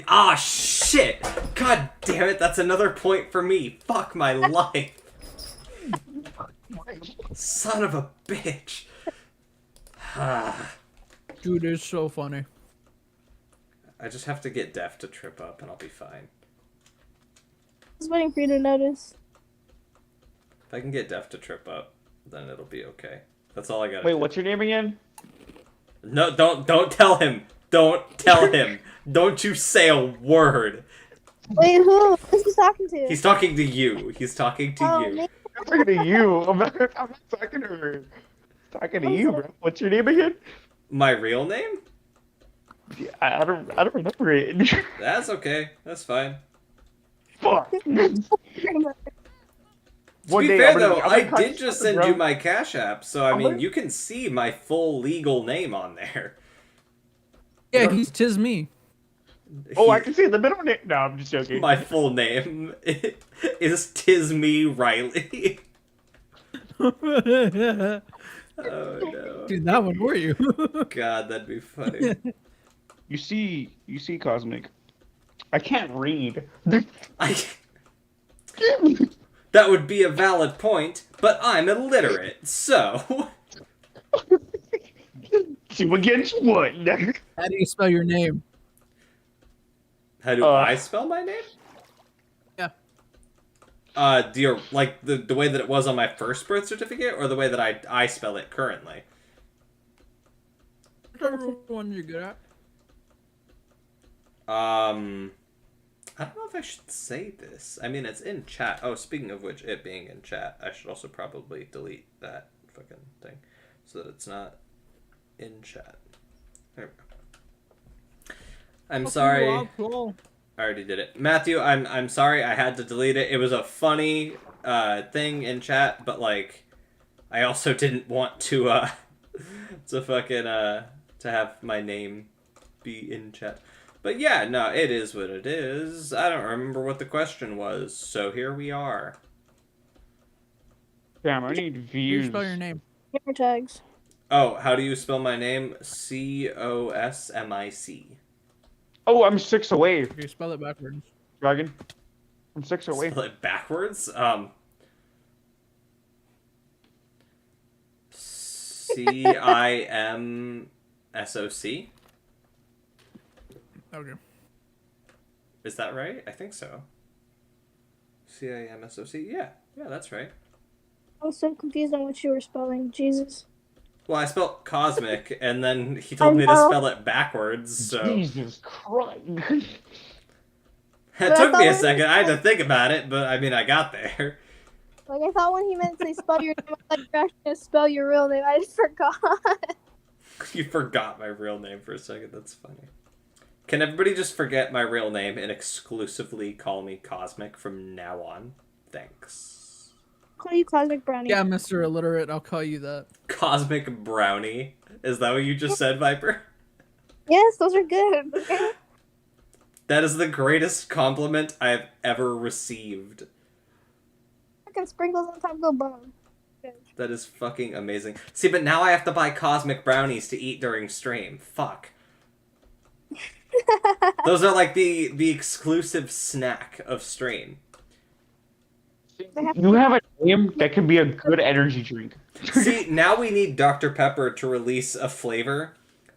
Ah, shit! God damn it, that's another point for me. Fuck my life. Son of a bitch. Dude, it's so funny. I just have to get Def to trip up and I'll be fine. I was waiting for you to notice. If I can get Def to trip up, then it'll be okay. That's all I gotta Wait, do. what's your name again? No, don't tell him. Don't tell him. Don't you say a word. Wait, who? Who's he talking to? He's talking to you. He's talking to Oh, you. me? I'm talking to you. I'm not talking to her. I'm talking to you, bro. What's your name again? My real name? I don't remember it. That's okay. That's fine. Fuck. To One be day, fair, I'm gonna- though, I'm I gonna cut did just send bro. you my Cash App, so I I'm mean, gonna- you can see my full legal name on there. Yeah, he's tis me. Oh, I can see the middle name. No, I'm just joking. My full name is Tis Me Riley. Oh no. Dude, that one were you? God, that'd be funny. You see, Cosmic. I can't read. That would be a valid point, but I'm illiterate, so... Two against one. How do you spell your name? How do I spell my name? Yeah. Do you like the way that it was on my first birth certificate, or the way that I spell it currently? Whichever one you're good at. I don't know if I should say this. I mean, it's in chat. Oh, speaking of which, it being in chat, I should also probably delete that fucking thing so that it's not in chat. There we go. I'm sorry. I already did it. Matthew, I'm sorry I had to delete it. It was a funny thing in chat, but like I also didn't want to to fucking to have my name be in chat. But yeah, no, it is what it is. I don't remember what the question was, so here we are. Damn, I need How do you views. spell your name? Gamer tags. Oh, how do you spell my name? Cosmic. Oh, I'm 6 away, How do you spell it backwards? Dragon. I'm 6 away. Spell it backwards? Cimsoc? Okay. Is that right? I think so. Cimsoc? Yeah, that's right. I was so confused on what you were spelling. Jesus. Well, I spelled cosmic, and then he told me to spell it backwards, so... Jesus Christ. It took me a second. I had to think about it, but I mean, I got there. Like, I thought when he meant to spell your name, I was like, you're actually gonna spell your real name. I just forgot. You forgot my real name for a second. That's funny. Can everybody just forget my real name and exclusively call me Cosmic from now on? Thanks. call you Cosmic Brownie. Yeah, Mr. Illiterate, I'll call you that. Cosmic brownie. Is that what you just said, Viper? Yes, those are good. Okay. That is the greatest compliment I have ever received. Fucking sprinkles on top of the bone. That is fucking amazing. See, but now I have to buy cosmic brownies to eat during stream. Fuck. Those are like the exclusive snack of stream. You have a name that can be a good energy drink. See, now we need Dr. Pepper to release a flavor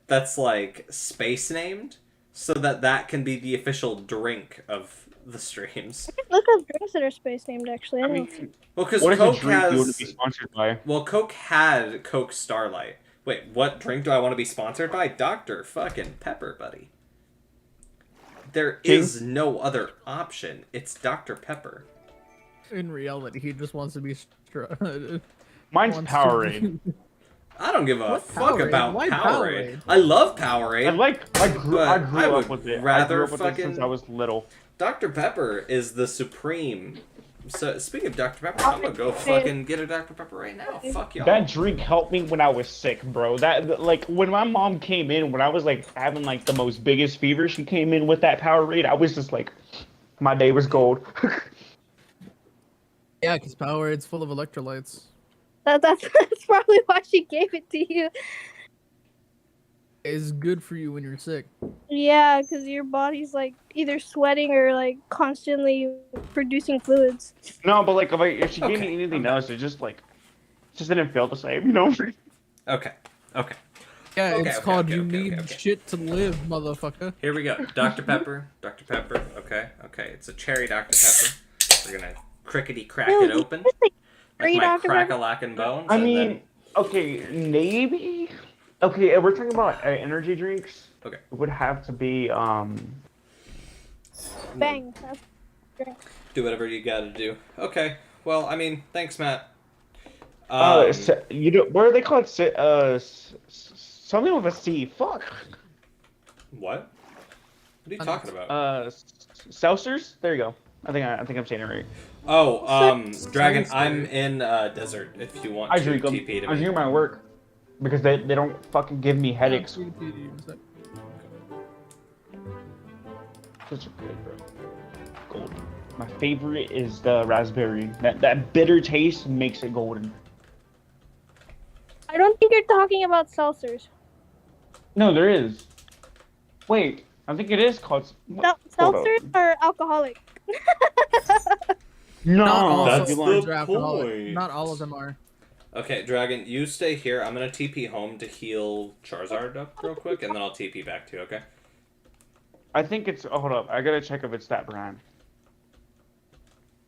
that's like space named, so that can be the official drink of the streams. Look up drinks that are space named. Actually, I don't know. Well, because What is Coke a drink you want has. to be sponsored by? Well, Coke had Coke Starlight. Wait, what drink do I want to be sponsored by? Dr. fucking Pepper, buddy. There is no other option. It's Dr. Pepper. In reality, he just wants to be. Mine's wants Powerade. I don't give a What fuck Powerade? about Why Powerade. Powerade? I love Powerade. I grew But I up would with it. I rather grew up with it fucking- since I was little. Dr. Pepper is the supreme. So, speaking of Dr. Pepper, I'm gonna go fucking get a Dr. Pepper right now. Fuck y'all. That drink helped me when I was sick, bro. That like when my mom came in, when I was like having like the most biggest fever, she came in with that Powerade. I was just like, my day was gold. Yeah, because Powerade's full of electrolytes. That's probably why she gave it to you. It's good for you when you're sick. Yeah, because your body's like either sweating or like constantly producing fluids. No, but like if she gave Okay, me anything else, it just didn't feel the same, you know? Okay. Okay. Yeah, Okay, it's okay, called okay, you okay, need okay. shit to live, motherfucker. Here we go. Dr. Pepper. Dr. Pepper. Okay. Okay. It's a cherry Dr. Pepper. We're gonna crickety crack it open. Like Cherry my Dr. Pepper? crack-a-lackin' bones. I and mean, then- okay, maybe. Okay, we're talking about energy drinks. Okay. It would have to be Bang. That's drink. do whatever you gotta do. Okay. Well, I mean, thanks, Matt. you know, what are they called? Something with a C. Fuck. What? What are you talking about? Seltzers. There you go. I think I'm saying it right. Oh, Dragon, Sounds I'm good. in desert. If you want I to drink them. TP to I me. drink my work because they don't fucking give me headaches. Such a good, bro. Golden. My favorite is the raspberry. That bitter taste makes it golden. I don't think you're talking about seltzers. No, there is. Wait, I think it is called. Seltzers are alcoholic. No, Not all That's seltzers the are alcoholic. point. Not all of them are. Okay, Dragon, you stay here. I'm gonna TP home to heal Charizard up real quick, and then I'll TP back to you, okay? I think it's. Oh, hold up. I gotta check if it's that brand.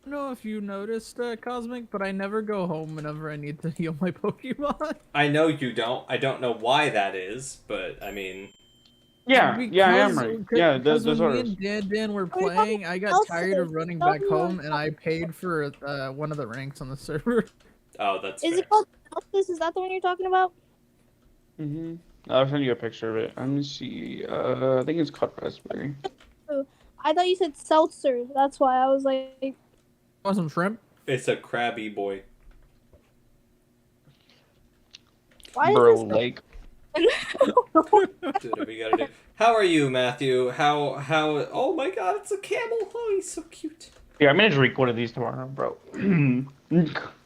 I don't know if you noticed, Cosmic, but I never go home whenever I need to heal my Pokemon. I know you don't. I don't know why that is, but I mean... Yeah, I am right. Yeah, because those when me orders. and Dan were Are you playing, I got talking tired of seltzers? running Tell back me home, what- and I paid for one of the ranks on the server. Oh, that's Is fair. it called seltzers? Is that the one you're talking about? Mm-hmm. I'll send you a picture of it. Let me see. I think it's called raspberry. I thought you said seltzer. That's why I was like, Want some shrimp? It's a crabby boy. why Bro, is this? like. Do whatever you gotta do. How are you, Matthew? How... Oh my god, it's a camel! Oh, he's so cute. Yeah, I'm gonna drink one of these tomorrow, bro.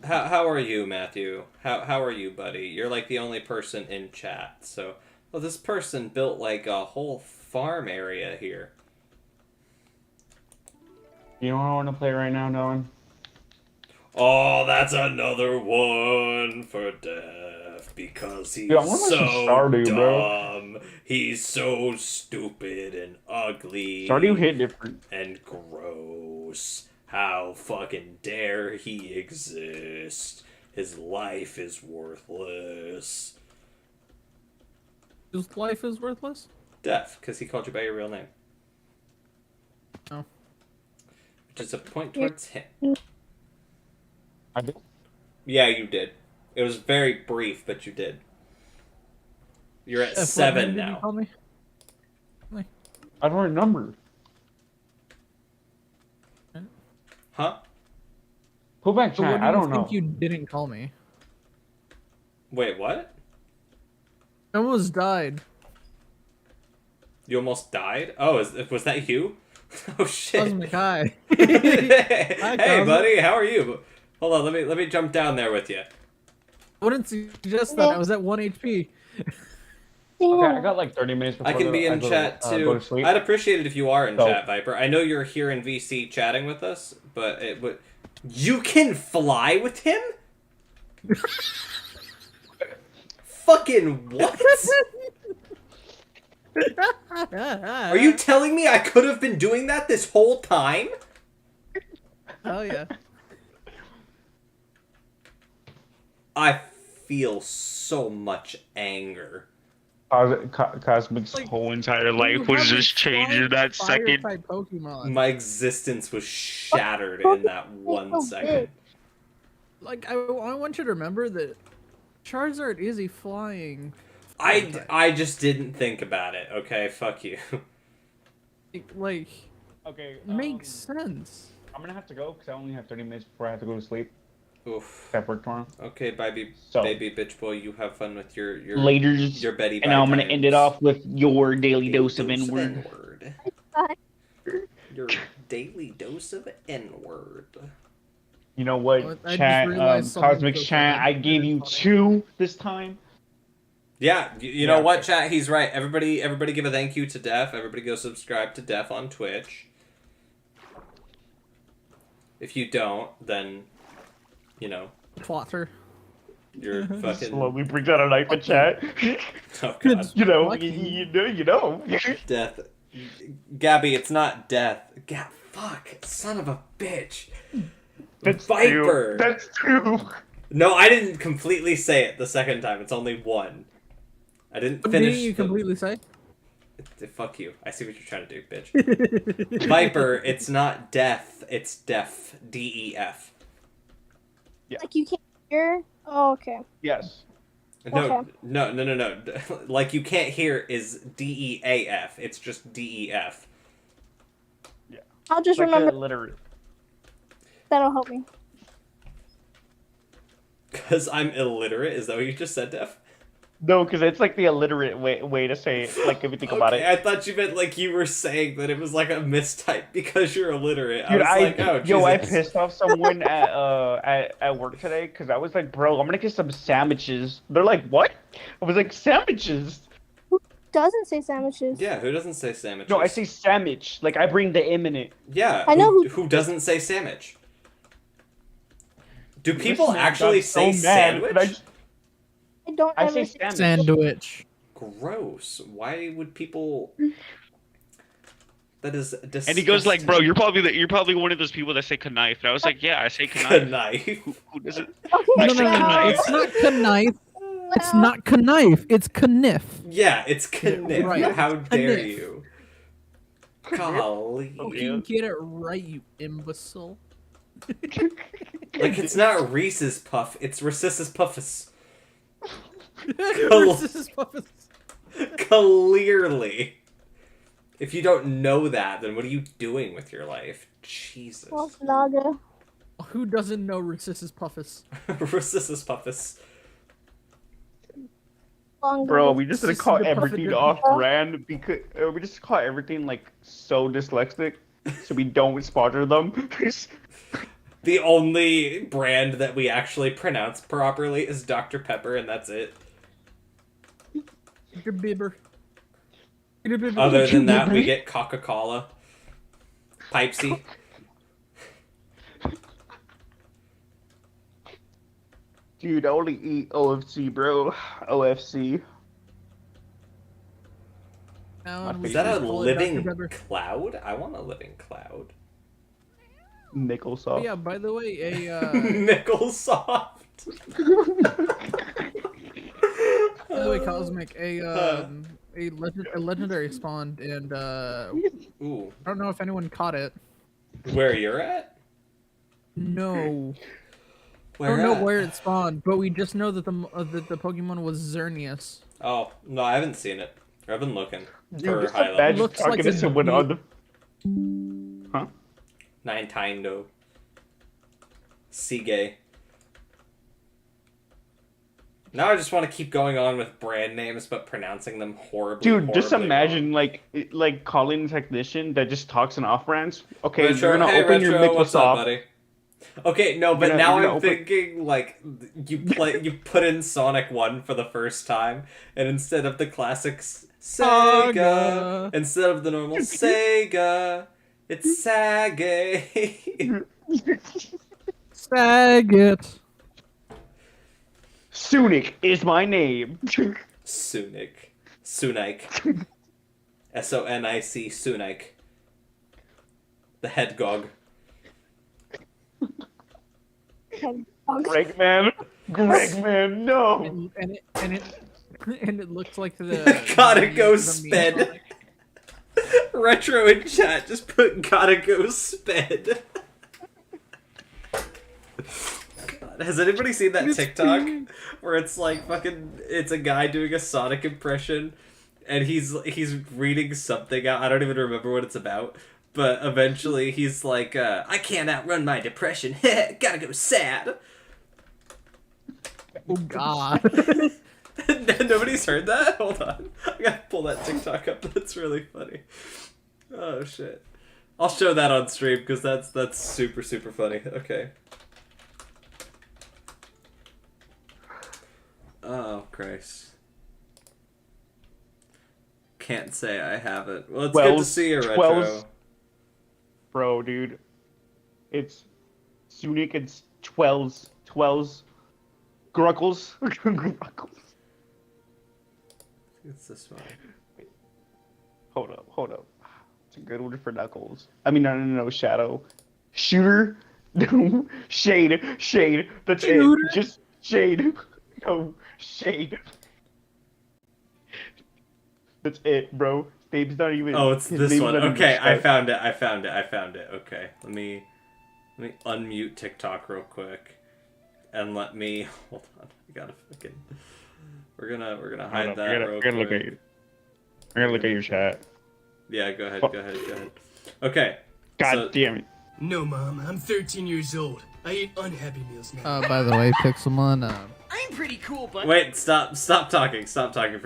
How are you, Matthew? How are you, buddy? You're like the only person in chat, so... Well, this person built like a whole farm area here. You know what I want to play right now, Dylan? Oh, that's another one for Death because he's Yeah, I wanna watch some so Stardew, bro. dumb. He's so stupid and ugly. Stardew hit different. And gross. How fucking dare he exist? His life is worthless. His life is worthless? Death, because he called you by your real name. Oh. Which is a point towards him. I did. Yeah, you did. It was very brief, but you did. You're at What name 7 did you now. call me? I don't remember. Huh? Put back So what chat. do I you don't think know. you didn't call me? Wait, what? I almost died. You almost died? Oh, was that you? Oh shit. Cosmic High. Hey, Cosmic. buddy, how are you? Hold on, let me jump down there with you. I wouldn't suggest that. I was at 1 HP. Okay, I got like 30 minutes before I can be in chat go too. to sleep. I'd appreciate it if you are in So- chat, Viper. I know you're here in VC chatting with us, but it would. You can fly with him? Fucking what? Are you telling me I could have been doing that this whole time? Oh yeah. I feel so much anger. Cosmic's Like, whole entire You life was have just a changed in flying that fire second. type Pokemon. My existence was shattered in that 1 second. Like I want you to remember that Charizard is a flying. I just didn't think about it. Okay, fuck you. Like Okay, makes sense. I'm gonna have to go because I only have 30 minutes before I have to go to sleep. Oof. I have work tomorrow. Okay, baby, So- baby bitch boy, you have fun with your Laters. your Betty. And now I'm gonna end it off with your daily Daily dose of N-word. N-word. Your daily dose of N-word. You know what, Oh, I just chat? realized something Cosmic so chat. funny. I gave you 2 this time. Yeah, you know Yeah. what, chat? He's right. Everybody give a thank you to Def. Everybody go subscribe to Def on Twitch. If you don't, then, you know, Plotter. you're fucking. Slowly brings out a knife in chat. Oh god, You know, Lucky. you know. Death. Gabby, it's not death. Fuck, son of a bitch. That's Viper. 2. That's 2. No, I didn't completely say it the second time. It's only 1. I didn't What finish. did you completely say? Fuck you. I see what you're trying to do, bitch. Viper, it's not death. It's def. DEF. Like you can't hear. Oh, okay. Yes. No, Okay. no. Like you can't hear is DEAF. It's just DEF. I'll just Like remember. illiterate. That'll help me. Because I'm illiterate? Is that what you just said, Def? No, because it's like the illiterate way to say it. Like if you think about it. I thought you meant like you were saying that it was like a mistype because you're illiterate. Dude, I was like, oh, Jesus. yo, I pissed off someone at work today because I was like, bro, I'm gonna get some sandwiches. They're like, what? I was like, sandwiches. Doesn't say sandwiches. Yeah, who doesn't say sandwich? No, I say sandwich. Like I bring the M in it. Yeah, I know who doesn't say sandwich? Do people This man actually got so say mad, sandwich? and I don't I ever say say sandwich. Sandwich. Gross. Why would people? That is disgusting. And he goes like, "Bro, you're probably one of those people that say knife." And I was like, "Yeah, I say knife." knife. Who doesn't? Okay, No, Actually, no, no, no. knife. It's not knife. It's not knife. It's kniff. Yeah, it's kniff. Right. How dare Kniff. you? Golly. You get it right, you imbecile. Like it's not Reese's Puff, it's Reese's Puffus. Reese's Puffs. Clearly. If you don't know that, then what are you doing with your life? Jesus. What's Naga? Who doesn't know Reese's Puffs? Reese's Puffus. Bro, we just This didn't is call the perfect everything difference. off brand because we just call everything like so dyslexic, so we don't sponsor them. The only brand that we actually pronounce properly is Dr. Pepper, and that's it. Your bibber. Other than that, we get Coca-Cola. Pipesy. Dude, I only eat OFC, bro. OFC. Is that a living cloud? I want a living cloud. Nickel Oh, soft. yeah, by the way, Nickel soft. by the way, Cosmic, a legendary spawned, and Ooh. I don't know if anyone caught it. Where you're at? No. I Where don't know at? where it spawned, but we just know that the Pokemon was Xerneas. Oh, no, I haven't seen it. I've been looking Dude, for just high imagine level. Looks talking like to a someone bee. on the. Huh? Nintendo. Seagay. Now I just want to keep going on with brand names, but pronouncing them horribly. Dude, just horribly imagine wrong. like calling a technician that just talks in off-brands. Okay, Retro, you're gonna hey, open your Retro, what's up, Microsoft. buddy? Okay, no, but You're now gonna I'm open- thinking like you put in Sonic 1 for the first time, and instead of the classic Sega, Saga. instead of the normal Sega, it's Sagay. Sag it. Sunic is my name. Sunic. Sunik. Sonic. Sunik. The head gog. Gregman. Gregman, no. And it looks like the Gotta go the sped. Sonic. Retro in chat just put gotta go sped. God, has anybody seen that TikTok where it's like fucking it's a guy doing a Sonic impression and he's reading something out. I don't even remember what it's about. But eventually he's like, I can't outrun my depression. Gotta go sad. Oh God. Nobody's heard that? Hold on. I gotta pull that TikTok up. That's really funny. Oh shit. I'll show that on stream because that's super super funny. Okay. Oh Christ. Can't say I haven't. Well, it's good to see you, Retro. Bro, dude. It's Sunic, it's Twelves. Gruckles. Gruckles. It's this one. Hold up. It's a good one for Knuckles. I mean, no, Shadow. Shooter. No. Shade. That's Shooter. it. Just Shade. No. Shade. That's it, bro. Name's not even. Oh, it's his this name's one. not even Okay, I spelled. found it. Okay, let me unmute TikTok real quick, and let me hold on. I gotta fucking. We're gonna hide that real quick. Look at you. I'm gonna look at your chat. Yeah, go ahead. Okay. God so- damn it. No, Mom, I'm 13 years old. I eat unhappy meals now. By the way, Pixelmon. I'm pretty cool, but... Wait, stop talking for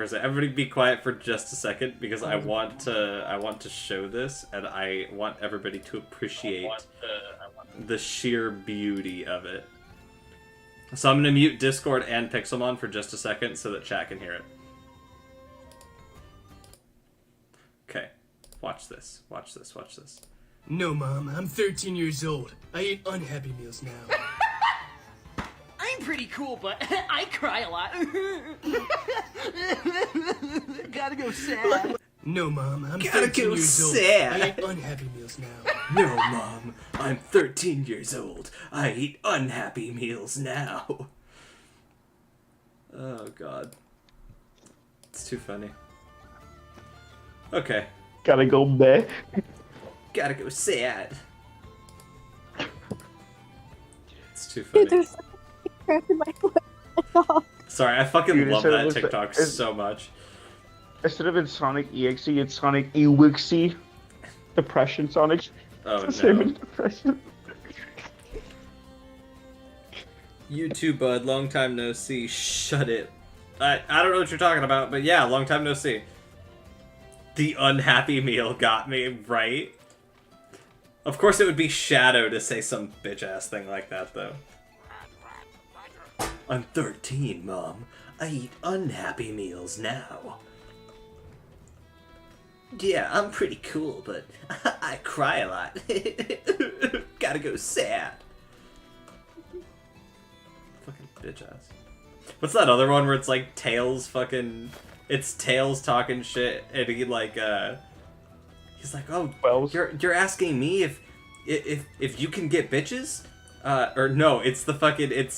a second. Everybody be quiet for just a second because I want to show this and I want everybody to appreciate the sheer beauty of it. So I'm gonna mute Discord and Pixelmon for just a second so that chat can hear it. Okay, watch this. No, Mom, I'm 13 years old. I eat unhappy meals now. I'm pretty cool, but I cry a lot. Gotta go sad. No, Mom, I'm Gotta 13 go years old. sad. I eat unhappy meals now. No, Mom, I'm 13 years old. I eat unhappy meals now. Oh, God. It's too funny. Okay. Gotta go back. Gotta go sad. It's too Dude, funny. there's so much crap in my foot. Sorry, I fucking Dude, it love should've that looked like- TikTok so much. Instead of it's Sonic EXE, it's Sonic EWIXE. Depression Sonic. Oh, It's the same no. as Depression. You too, bud. Long time no see. Shut it. I don't know what you're talking about, but yeah, long time no see. The unhappy meal got me, right? Of course it would be Shadow to say some bitch-ass thing like that, though. I'm 13, Mom. I eat unhappy meals now. Yeah, I'm pretty cool, but I cry a lot. Gotta go sad. Fucking bitch-ass. What's that other one where it's like Tails fucking... It's Tails talking shit, and he like, he's like, oh, Wells. you're asking me if you can get bitches? Or no, it's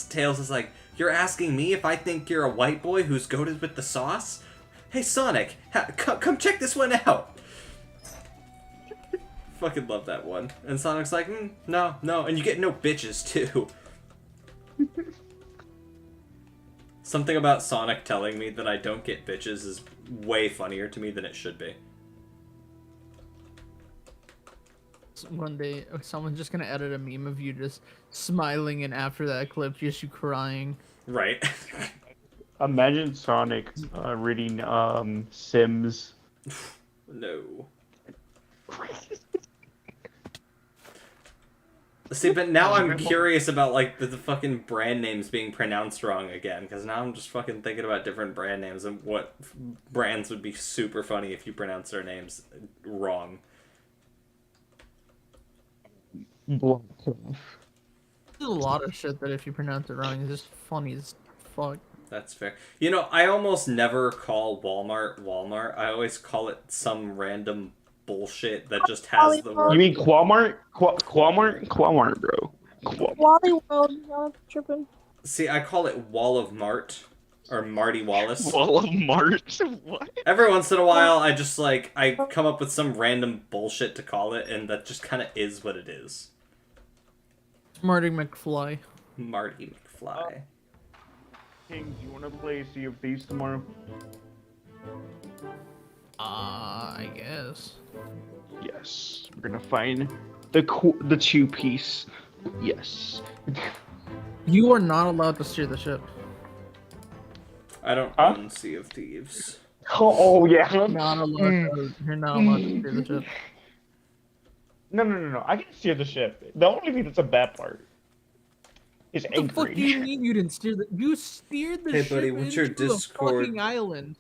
Tails is like, you're asking me if I think you're a white boy who's goated with the sauce? Hey, Sonic, come check this one out. Fucking love that one. And Sonic's like, no, and you get no bitches, too. Something about Sonic telling me that I don't get bitches is way funnier to me than it should be. one day someone's just gonna edit a meme of you just smiling, and after that clip, just you crying. Right. Imagine Sonic reading Sims. No. See, but now I'm curious about like the fucking brand names being pronounced wrong again, because now I'm just fucking thinking about different brand names and what brands would be super funny if you pronounce their names wrong. There's a lot of shit that if you pronounce it wrong is just funny as fuck. That's fair. You know, I almost never call Walmart Walmart. I always call it some random bullshit that just has the word. You mean Qualmart? Qualmart, bro. Wally World, y'all tripping. See, I call it Wall of Mart. Or Marty Wallace. Wall of Mart? What? Every once in a while, I just, like, I come up with some random bullshit to call it, and that just kind of is what it is. Marty McFly. Marty McFly. King, do you want to play Sea of Thieves tomorrow? I guess. Yes. We're gonna find the two-piece. Yes. You are not allowed to steer the ship. I don't own Sea of Thieves. Oh yeah. You're not allowed to steer the ship. No. I can steer the ship. The only thing that's a bad part is What the fuck do you anchoring. mean you didn't steer the? You steered the Hey, ship buddy, what's your into Discord? a fucking island.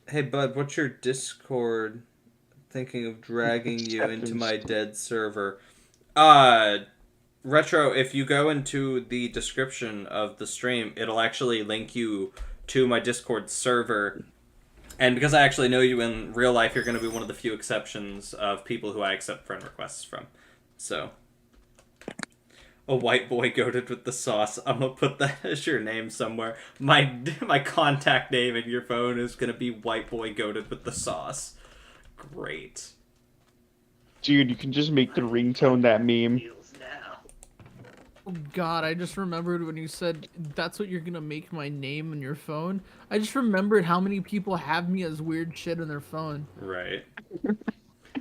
Hey, bud, what's your Discord? Thinking of dragging you into my dead server. Retro, if you go into the description of the stream, it'll actually link you to my Discord server. And because I actually know you in real life, you're going to be one of the few exceptions of people who I accept friend requests from. So, a white boy goated with the sauce. I'm going to put that as your name somewhere. My contact name in your phone is going to be white boy goated with the sauce. Great. Dude, you can just make the ringtone that meme. Oh god, I just remembered when you said that's what you're gonna make my name in your phone. I just remembered how many people have me as weird shit in their phone. Right.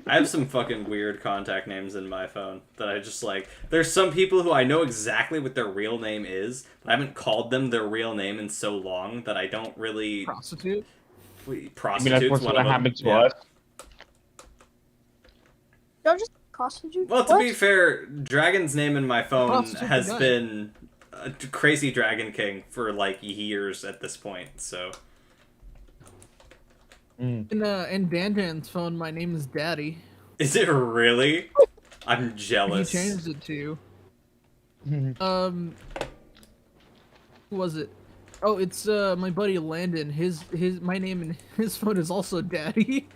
I have some fucking weird contact names in my phone that I just like. There's some people who I know exactly what their real name is, but I haven't called them their real name in so long that I don't really... Prostitute? I mean, Prostitute's that's what's one gonna of them. happen to Yeah. us. Y'all just prostitute. Well, to What? be fair, Dragon's name in my phone Prostitute has the guy. been a Crazy Dragon King for like years at this point, so... In Dan Dan's phone, my name is Daddy. Is it really? I'm He jealous. changed it to. Who was it? Oh, it's my buddy Landon. My name in his phone is also Daddy.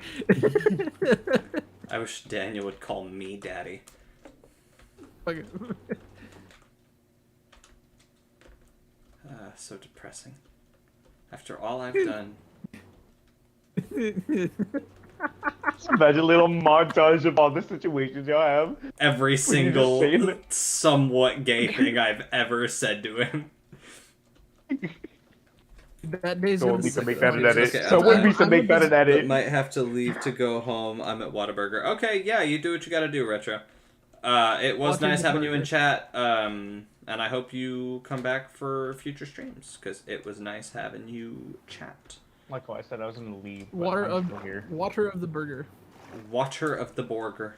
I wish Daniel would call me Daddy. Fuck it. So depressing. After all I've done. Imagine a little montage of all the situations y'all have. Every just saying single that. somewhat gay thing I've ever said to him. That day's Someone gonna needs to suck make so that an much. edit. Okay, Someone I'm- needs to I'm make a that an bit- edit. Might have to leave to go home. I'm at Whataburger. Okay, yeah, you do what you gotta do, Retro. It was Watching nice the having you in burger. chat, and I hope you come back for future streams, because it was nice having you chat. Like I said, I was gonna leave. But Water I'm of still here. water of the burger. Water of the Borger.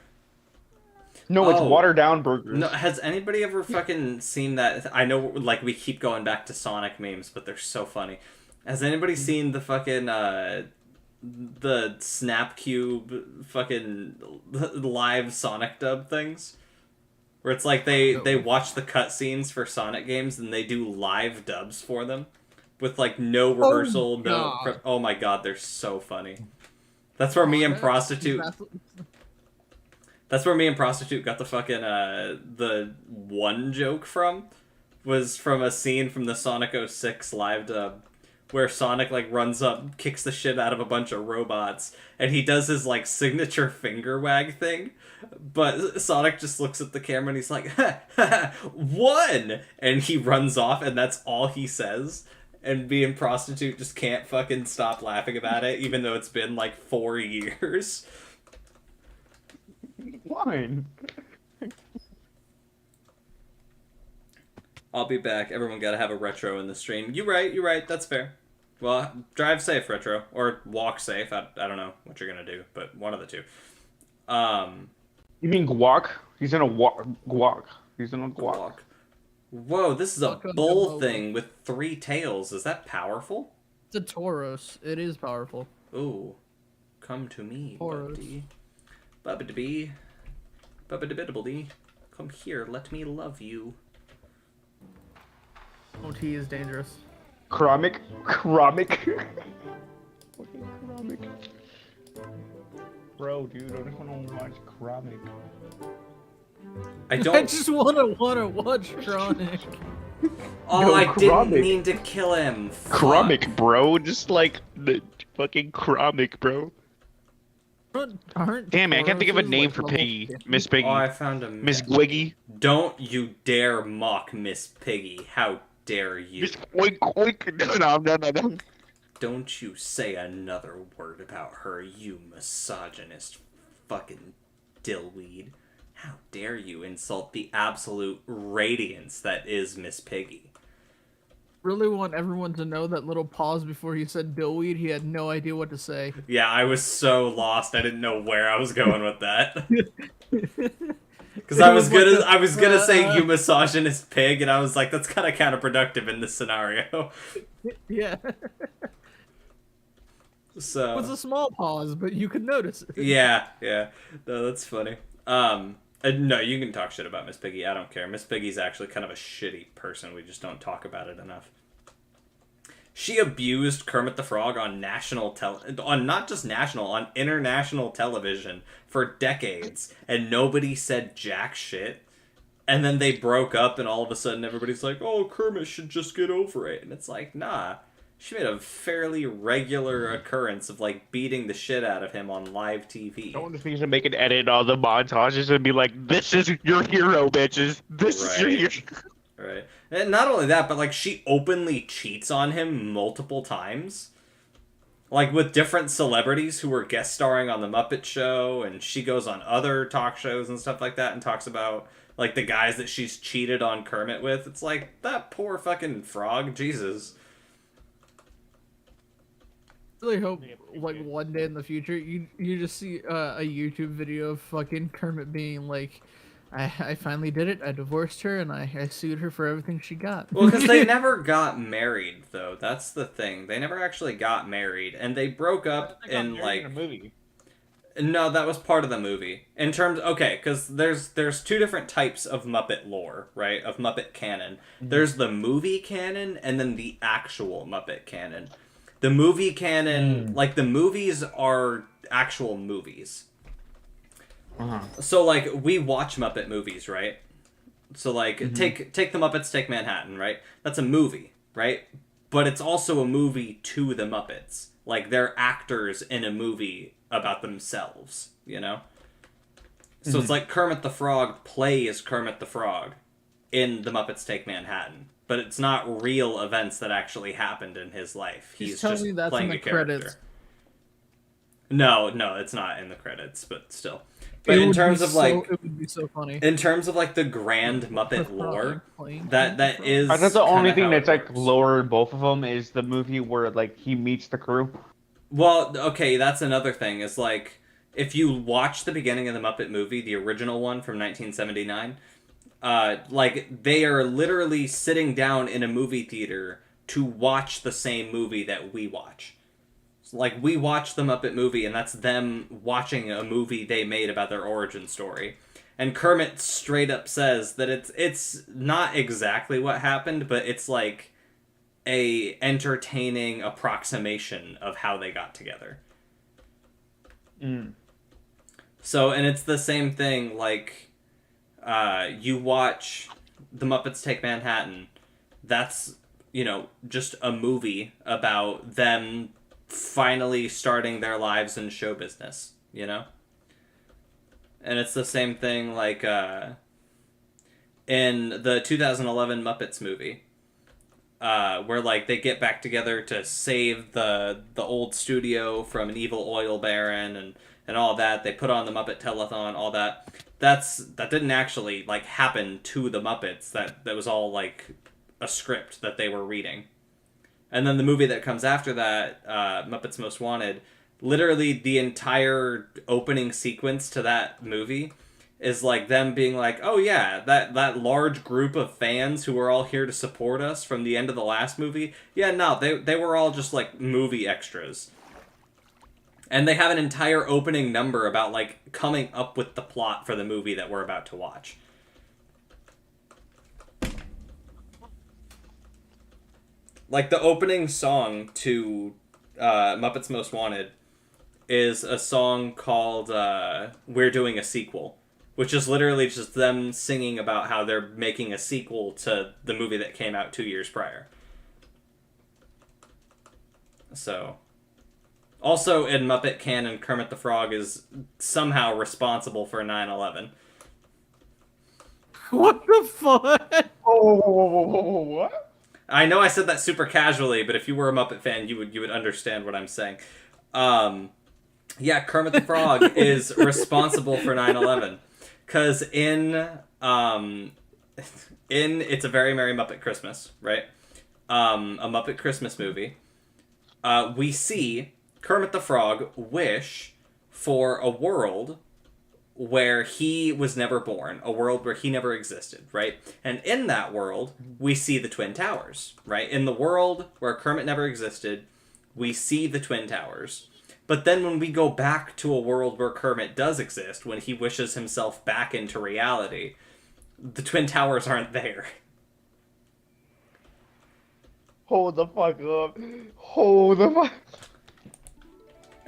No, it's Oh. watered down burgers. No, has anybody ever fucking seen that? I know, like, we keep going back to Sonic memes, but they're so funny. Has anybody seen the fucking, the Snap Cube fucking live Sonic dub things? Where it's like they watch the cutscenes for Sonic games and they do live dubs for them. With, like, no rehearsal, no... God. Oh my god, they're so funny. That's where me and Prostitute... That's where me and Prostitute got the fucking, the one joke from. Was from a scene from the Sonic 06 live dub. Where Sonic, like, runs up, kicks the shit out of a bunch of robots, and he does his, like, signature finger wag thing. But Sonic just looks at the camera and he's like, ha, ha, ha, one! And he runs off, and that's all he says. And me and Prostitute just can't fucking stop laughing about it, even though it's been, like, 4 years. One. I'll be back. Everyone gotta have a retro in the stream. You're right. That's fair. Well, drive safe, retro, or walk safe. I don't know what you're gonna do, but one of the two. You mean guac? He's in a guac. He's in a guac. Walk. Whoa, this is a Walk on bull the thing with 3 tails. Is that powerful? It's a Tauros. It is powerful. Ooh, come to me, Tauros. buddy. Bubba-da-bee. Bubba-da-bidda-biddy. Come here, let me love you. OT is dangerous. Kromic. Fucking Kromic. Bro, dude, I just want to watch Kromic. I I don't. just wanna watch Chronic. Oh, No, I didn't Kromic. mean to kill him. Fuck. Kromic, bro. Just like the fucking Kromic, bro. Aren't Damn it, I can't think of a Tauruses, name like, for level Piggy. 50? Miss Oh, Piggy. I found a Miss Gwiggy. Don't you dare mock Miss Piggy. How dare you? Miss Oink Oink. No. Don't you say another word about her, you misogynist fucking dillweed. How dare you insult the absolute radiance that is Miss Piggy. Really want everyone to know that little pause before he said dillweed. He had no idea what to say. Yeah, I was so lost. I didn't know where I was going with that. Because I was gonna say you misogynist pig, and I was like, that's kind of counterproductive in this scenario. Yeah. So It was a small pause, but you could notice it. yeah. No, that's funny. No, you can talk shit about Miss Piggy. I don't care. Miss Piggy's actually kind of a shitty person. We just don't talk about it enough. She abused Kermit the Frog on not just national, on international television for decades, and nobody said jack shit. And then they broke up, and all of a sudden everybody's like, "Oh, Kermit should just get over it." And it's like, nah. She made a fairly regular occurrence of like beating the shit out of him on live TV. Someone just needs to make an edit on the montages and be like, "This is your hero, bitches. This is your Right. hero." Right. And not only that, but like she openly cheats on him multiple times. Like with different celebrities who were guest starring on the Muppet Show, and she goes on other talk shows and stuff like that and talks about like the guys that she's cheated on Kermit with. It's like, that poor fucking frog, Jesus. I really hope, like, one day in the future, you just see a YouTube video of fucking Kermit being like, I finally did it. I divorced her and I sued her for everything she got. Well, because they never got married, though. That's the thing. They never actually got married, and they broke up in like a movie. No, that was part of the movie. In terms, okay, because there's 2 different types of Muppet lore, right? Of Muppet canon. There's the movie canon, and then the actual Muppet canon. The movie canon, like the movies are actual movies. So like we watch Muppet movies, right? So like take the Muppets Take Manhattan, right? That's a movie, right? But it's also a movie to the Muppets. Like they're actors in a movie about themselves, you know? So it's like Kermit the Frog plays Kermit the Frog in the Muppets Take Manhattan. But it's not real events that actually happened in his life. He's telling just me that's playing in a the character. credits. No, it's not in the credits, but still. But It in would terms be of like, it would be so funny. in terms of like the grand Muppet lore, that is. I thought the only kinda thing how that's it like works. lower in both of them is the movie where like he meets the crew. Well, okay, that's another thing. Is like if you watch the beginning of the Muppet movie, the original one from 1979. Like they are literally sitting down in a movie theater to watch the same movie that we watch. So, like we watch the Muppet movie, and that's them watching a movie they made about their origin story. And Kermit straight up says that it's not exactly what happened, but it's like a entertaining approximation of how they got together. So, and it's the same thing, like, you watch The Muppets Take Manhattan, that's, you know, just a movie about them finally starting their lives in show business, you know? And it's the same thing, like, in the 2011 Muppets movie, where, like, they get back together to save the old studio from an evil oil baron, and all that. They put on the Muppet Telethon, all that. That didn't actually like happen to the Muppets. That was all like a script that they were reading. And then the movie that comes after that, Muppets Most Wanted, literally the entire opening sequence to that movie is like them being like, oh yeah, that large group of fans who were all here to support us from the end of the last movie, yeah, no, they were all just like movie extras. And they have an entire opening number about like coming up with the plot for the movie that we're about to watch. Like the opening song to Muppets Most Wanted is a song called We're Doing a Sequel, which is literally just them singing about how they're making a sequel to the movie that came out 2 years prior. So, also in Muppet canon, Kermit the Frog is somehow responsible for 9/11. What the fuck? Oh, what? I know I said that super casually, but if you were a Muppet fan, you would understand what I'm saying. Yeah, Kermit the Frog is responsible for 9/11. Because in It's a Very Merry Muppet Christmas, right? A Muppet Christmas movie, we see Kermit the Frog wish for a world where he was never born, a world where he never existed, right? And in that world, we see the Twin Towers, right? In the world where Kermit never existed, we see the Twin Towers. But then when we go back to a world where Kermit does exist, when he wishes himself back into reality, the Twin Towers aren't there. Hold the fuck up. Hold the fuck.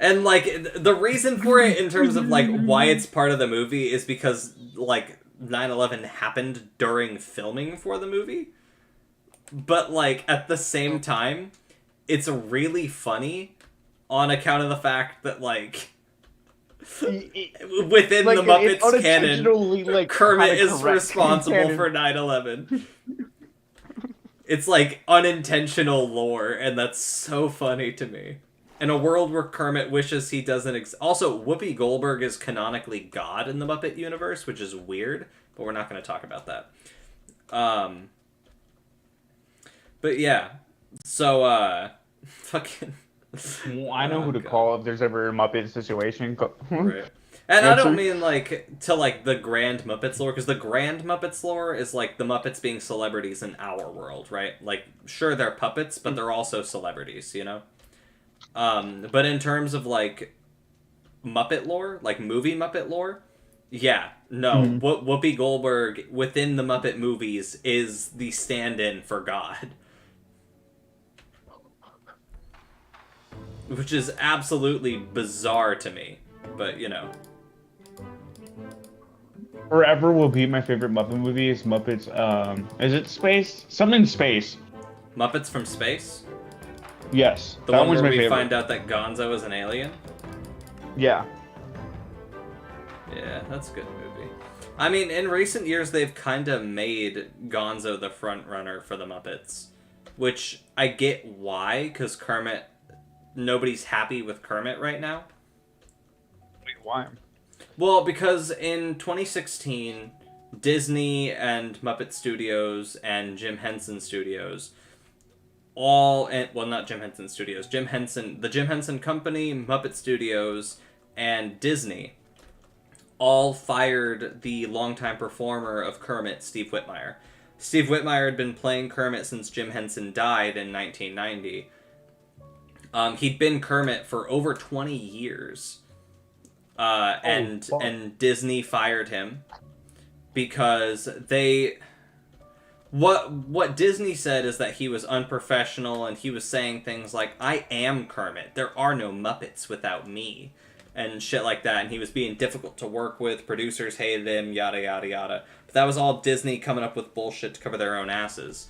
And, like, the reason for it in terms of, like, why it's part of the movie is because, like, 9/11 happened during filming for the movie. But, like, at the same time, it's really funny on account of the fact that, like, within Like, the Muppets it's unintentionally, canon, like, Kermit kinda is correct. responsible Canon. for 9/11. It's, like, unintentional lore, and that's so funny to me. In a world where Kermit wishes he doesn't Also, Whoopi Goldberg is canonically God in the Muppet universe, which is weird, but we're not going to talk about that. But yeah, so, fucking... Well, I know who to God. call if there's ever a Muppet situation. Right. And I don't Answer? mean, like, to, like, the Grand Muppets lore, because the Grand Muppets lore is, like, the Muppets being celebrities in our world, right? Like, sure, they're puppets, but they're also celebrities, you know? But in terms of, like, Muppet lore, like, movie Muppet lore, yeah, no, Whoopi Goldberg, within the Muppet movies, is the stand-in for God. Which is absolutely bizarre to me, but, you know. Forever will be my favorite Muppet movie is Muppets, is it Space? Something Space. Muppets from Space? Yes. The that one one's where my we favorite. find out that Gonzo is an alien? Yeah. Yeah, that's a good movie. I mean, in recent years, they've kind of made Gonzo the front runner for the Muppets. Which, I get why, because Kermit... Nobody's happy with Kermit right now. Wait, why? Well, because in 2016, Disney and Muppet Studios and Jim Henson Studios not Jim Henson Studios, the Jim Henson Company, Muppet Studios, and Disney all fired the longtime performer of Kermit, Steve Whitmire. Steve Whitmire had been playing Kermit since Jim Henson died in 1990. He'd been Kermit for over 20 years. And Disney fired him because what Disney said is that he was unprofessional and he was saying things like, I am Kermit, there are no Muppets without me, and shit like that, and he was being difficult to work with, producers hated him, yada yada yada. But that was all Disney coming up with bullshit to cover their own asses.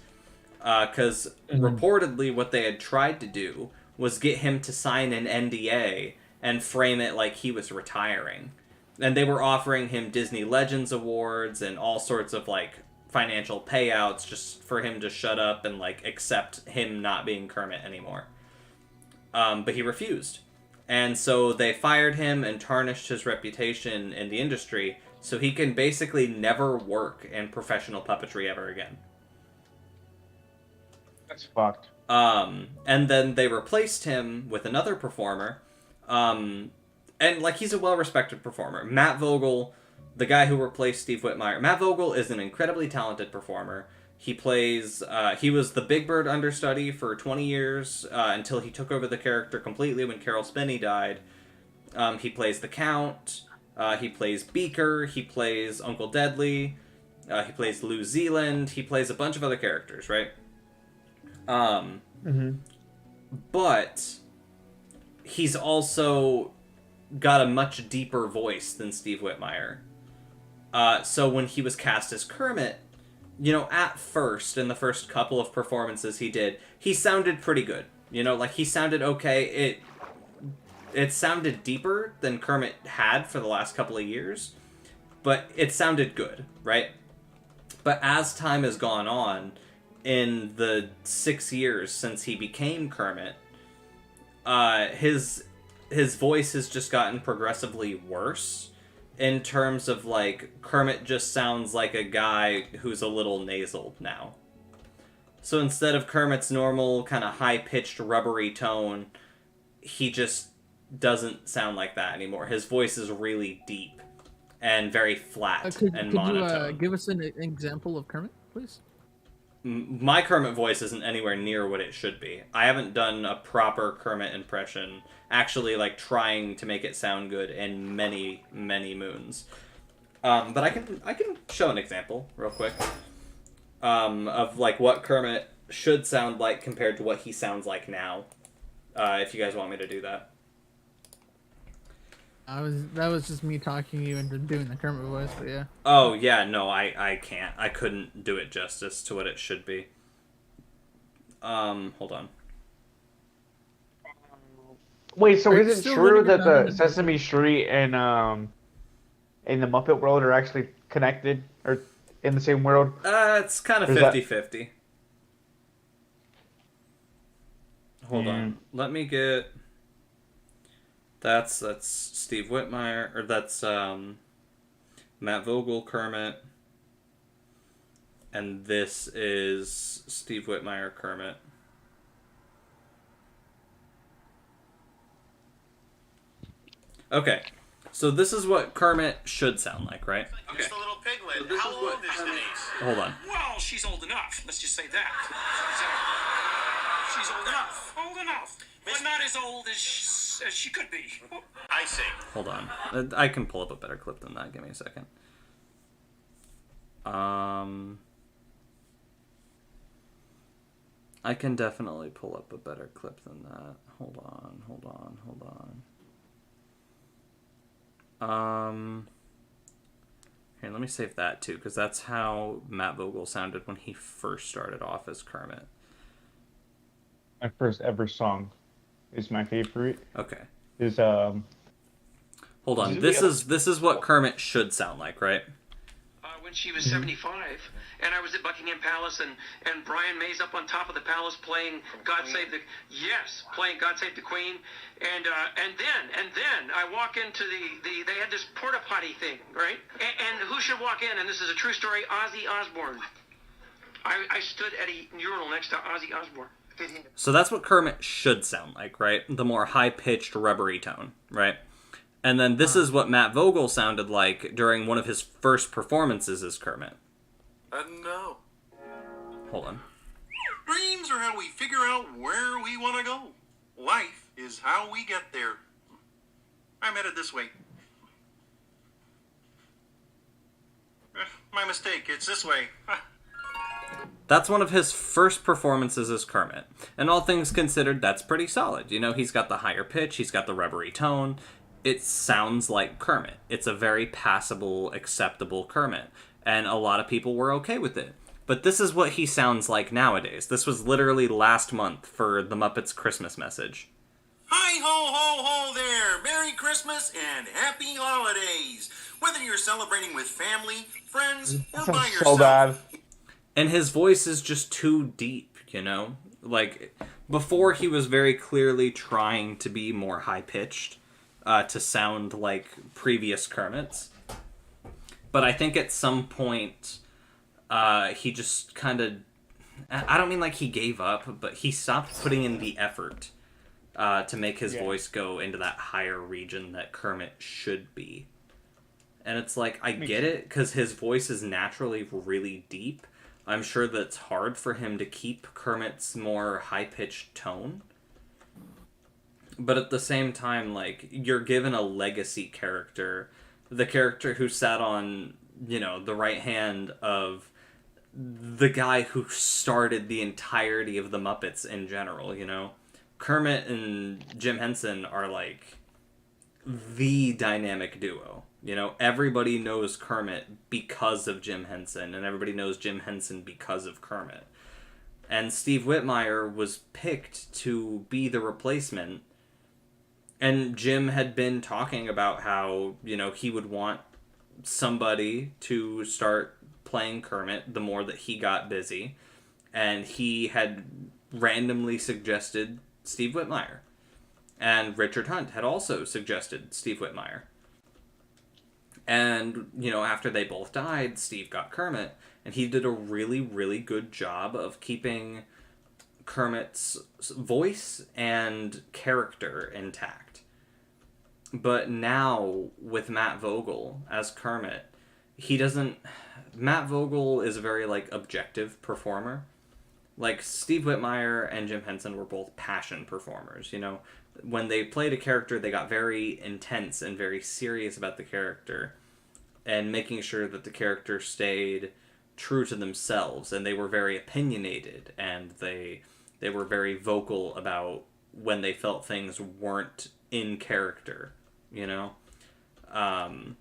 Because reportedly what they had tried to do was get him to sign an NDA and frame it like he was retiring. And they were offering him Disney Legends Awards and all sorts of, like, financial payouts just for him to shut up and, like, accept him not being Kermit anymore. But he refused. And so they fired him and tarnished his reputation in the industry, so he can basically never work in professional puppetry ever again. That's fucked. And then they replaced him with another performer. And, like, he's a well-respected performer. Matt Vogel, the guy who replaced Steve Whitmire. Matt Vogel is an incredibly talented performer. He plays, he was the Big Bird understudy for 20 years, until he took over the character completely when Carol Spinney died. He plays the Count, he plays Beaker, he plays Uncle Deadly, he plays New Zealand, he plays a bunch of other characters, right? But he's also got a much deeper voice than Steve Whitmire. So when he was cast as Kermit, you know, at first, in the first couple of performances he did, he sounded pretty good. You know, like, he sounded okay. It sounded deeper than Kermit had for the last couple of years, but it sounded good, right? But as time has gone on, in the 6 years since he became Kermit, his voice has just gotten progressively worse. In terms of, like, Kermit just sounds like a guy who's a little nasal now. So instead of Kermit's normal kind of high-pitched rubbery tone, he just doesn't sound like that anymore. His voice is really deep and very flat and monotone. Could you give us an example of Kermit, please? My Kermit voice isn't anywhere near what it should be. I haven't done a proper Kermit impression, actually, like, trying to make it sound good in many, many moons. But I can show an example real quick of, like, what Kermit should sound like compared to what he sounds like now. If you guys want me to do that. That was just me talking you into doing the Kermit voice, but yeah. Oh, yeah, no, I can't. I couldn't do it justice to what it should be. Hold on. Wait, so Are is you it still true running that it the down? Sesame Street and in the Muppet world are actually connected or in the same world? It's kind of Or is that- 50-50. Hold on. Let me get... That's Steve Whitmire, or that's Matt Vogel, Kermit. And this is Steve Whitmire, Kermit. Okay, so this is what Kermit should sound like, right? Okay. Just a little piglet. this How is old what is Kermit- Denise? Hold on. Well, she's old enough. Let's just say that. She's old enough. Old enough. But not as old as she could be. I see. Hold on. I can pull up a better clip than that. Give me a second. I can definitely pull up a better clip than that. Hold on. Here, let me save that too, because that's how Matt Vogel sounded when he first started off as Kermit. My first ever song is my favorite. Okay. Is Hold on. This is what Kermit should sound like, right? When she was 75, and I was at Buckingham Palace, and Brian May's up on top of the palace playing God Save the Queen, and then I walk into they had this porta potty thing, right? And who should walk in? And this is a true story. Ozzy Osbourne. I stood at a urinal next to Ozzy Osbourne. So that's what Kermit should sound like, right? The more high-pitched, rubbery tone, right? And then this is what Matt Vogel sounded like during one of his first performances as Kermit. No. Hold on. Dreams are how we figure out where we want to go. Life is how we get there. I'm headed this way. My mistake. It's this way. That's one of his first performances as Kermit. And all things considered, that's pretty solid. You know, he's got the higher pitch, he's got the rubbery tone. It sounds like Kermit. It's a very passable, acceptable Kermit. And a lot of people were okay with it. But this is what he sounds like nowadays. This was literally last month for the Muppets Christmas message. Hi ho ho ho there! Merry Christmas and Happy Holidays! Whether you're celebrating with family, friends, or by sounds yourself. so bad. And his voice is just too deep, you know? Like, before he was very clearly trying to be more high-pitched, to sound like previous Kermits. But I think at some point, he just kind of... I don't mean like he gave up, but he stopped putting in the effort to make his voice go into that higher region that Kermit should be. And it's like, I get it, because his voice is naturally really deep. I'm sure that it's hard for him to keep Kermit's more high-pitched tone. But at the same time, like, you're given a legacy character. The character who sat on, you know, the right hand of the guy who started the entirety of the Muppets in general, you know? Kermit and Jim Henson are, like, the dynamic duo. You know, everybody knows Kermit because of Jim Henson, and everybody knows Jim Henson because of Kermit. And Steve Whitmire was picked to be the replacement, and Jim had been talking about how, you know, he would want somebody to start playing Kermit the more that he got busy, and he had randomly suggested Steve Whitmire. And Richard Hunt had also suggested Steve Whitmire. And, you know, after they both died, Steve got Kermit, and he did a really, really good job of keeping Kermit's voice and character intact. But now, with Matt Vogel as Kermit, he doesn't... Matt Vogel is a very, like, objective performer. Like, Steve Whitmire and Jim Henson were both passion performers, you know? When they played a character, they got very intense and very serious about the character, and making sure that the character stayed true to themselves, and they were very opinionated, and they were very vocal about when they felt things weren't in character, you know? And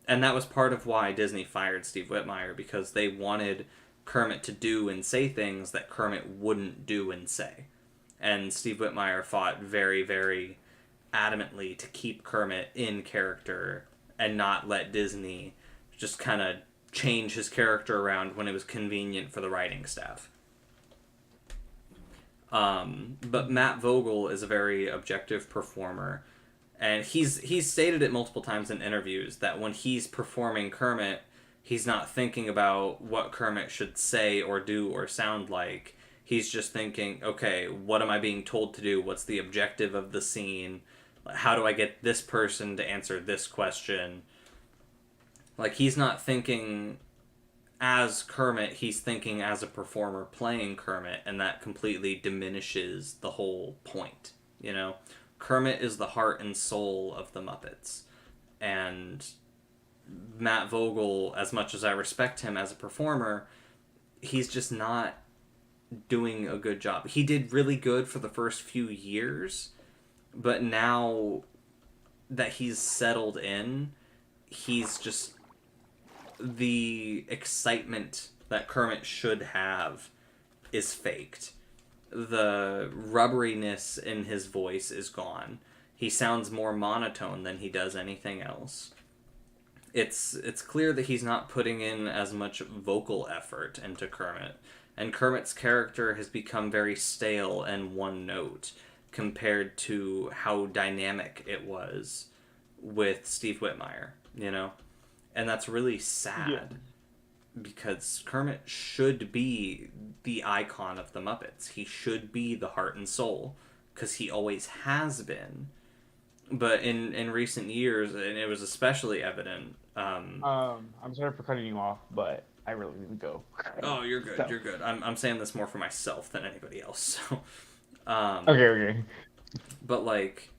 that was part of why Disney fired Steve Whitmire, because they wanted Kermit to do and say things that Kermit wouldn't do and say. And Steve Whitmire fought very, very adamantly to keep Kermit in character and not let Disney just kind of change his character around when it was convenient for the writing staff. But Matt Vogel is a very objective performer, and he's stated it multiple times in interviews that when he's performing Kermit, he's not thinking about what Kermit should say or do or sound like. He's just thinking, okay, what am I being told to do? What's the objective of the scene? How do I get this person to answer this question? Like, he's not thinking as Kermit, he's thinking as a performer playing Kermit, and that completely diminishes the whole point, you know? Kermit is the heart and soul of the Muppets. And Matt Vogel, as much as I respect him as a performer, he's just not doing a good job. He did really good for the first few years, but now that he's settled in, he's just... the excitement that Kermit should have is faked. The rubberiness in his voice is gone. He sounds more monotone than he does anything else. It's clear that he's not putting in as much vocal effort into Kermit. And Kermit's character has become very stale and one note compared to how dynamic it was with Steve Whitmire, you know? And that's really sad, because Kermit should be the icon of the Muppets. He should be the heart and soul, because he always has been. But in recent years, and it was especially evident... I'm sorry for cutting you off, but I really need to go. Oh, you're good, you're good. I'm saying this more for myself than anybody else, so... Okay. But, like,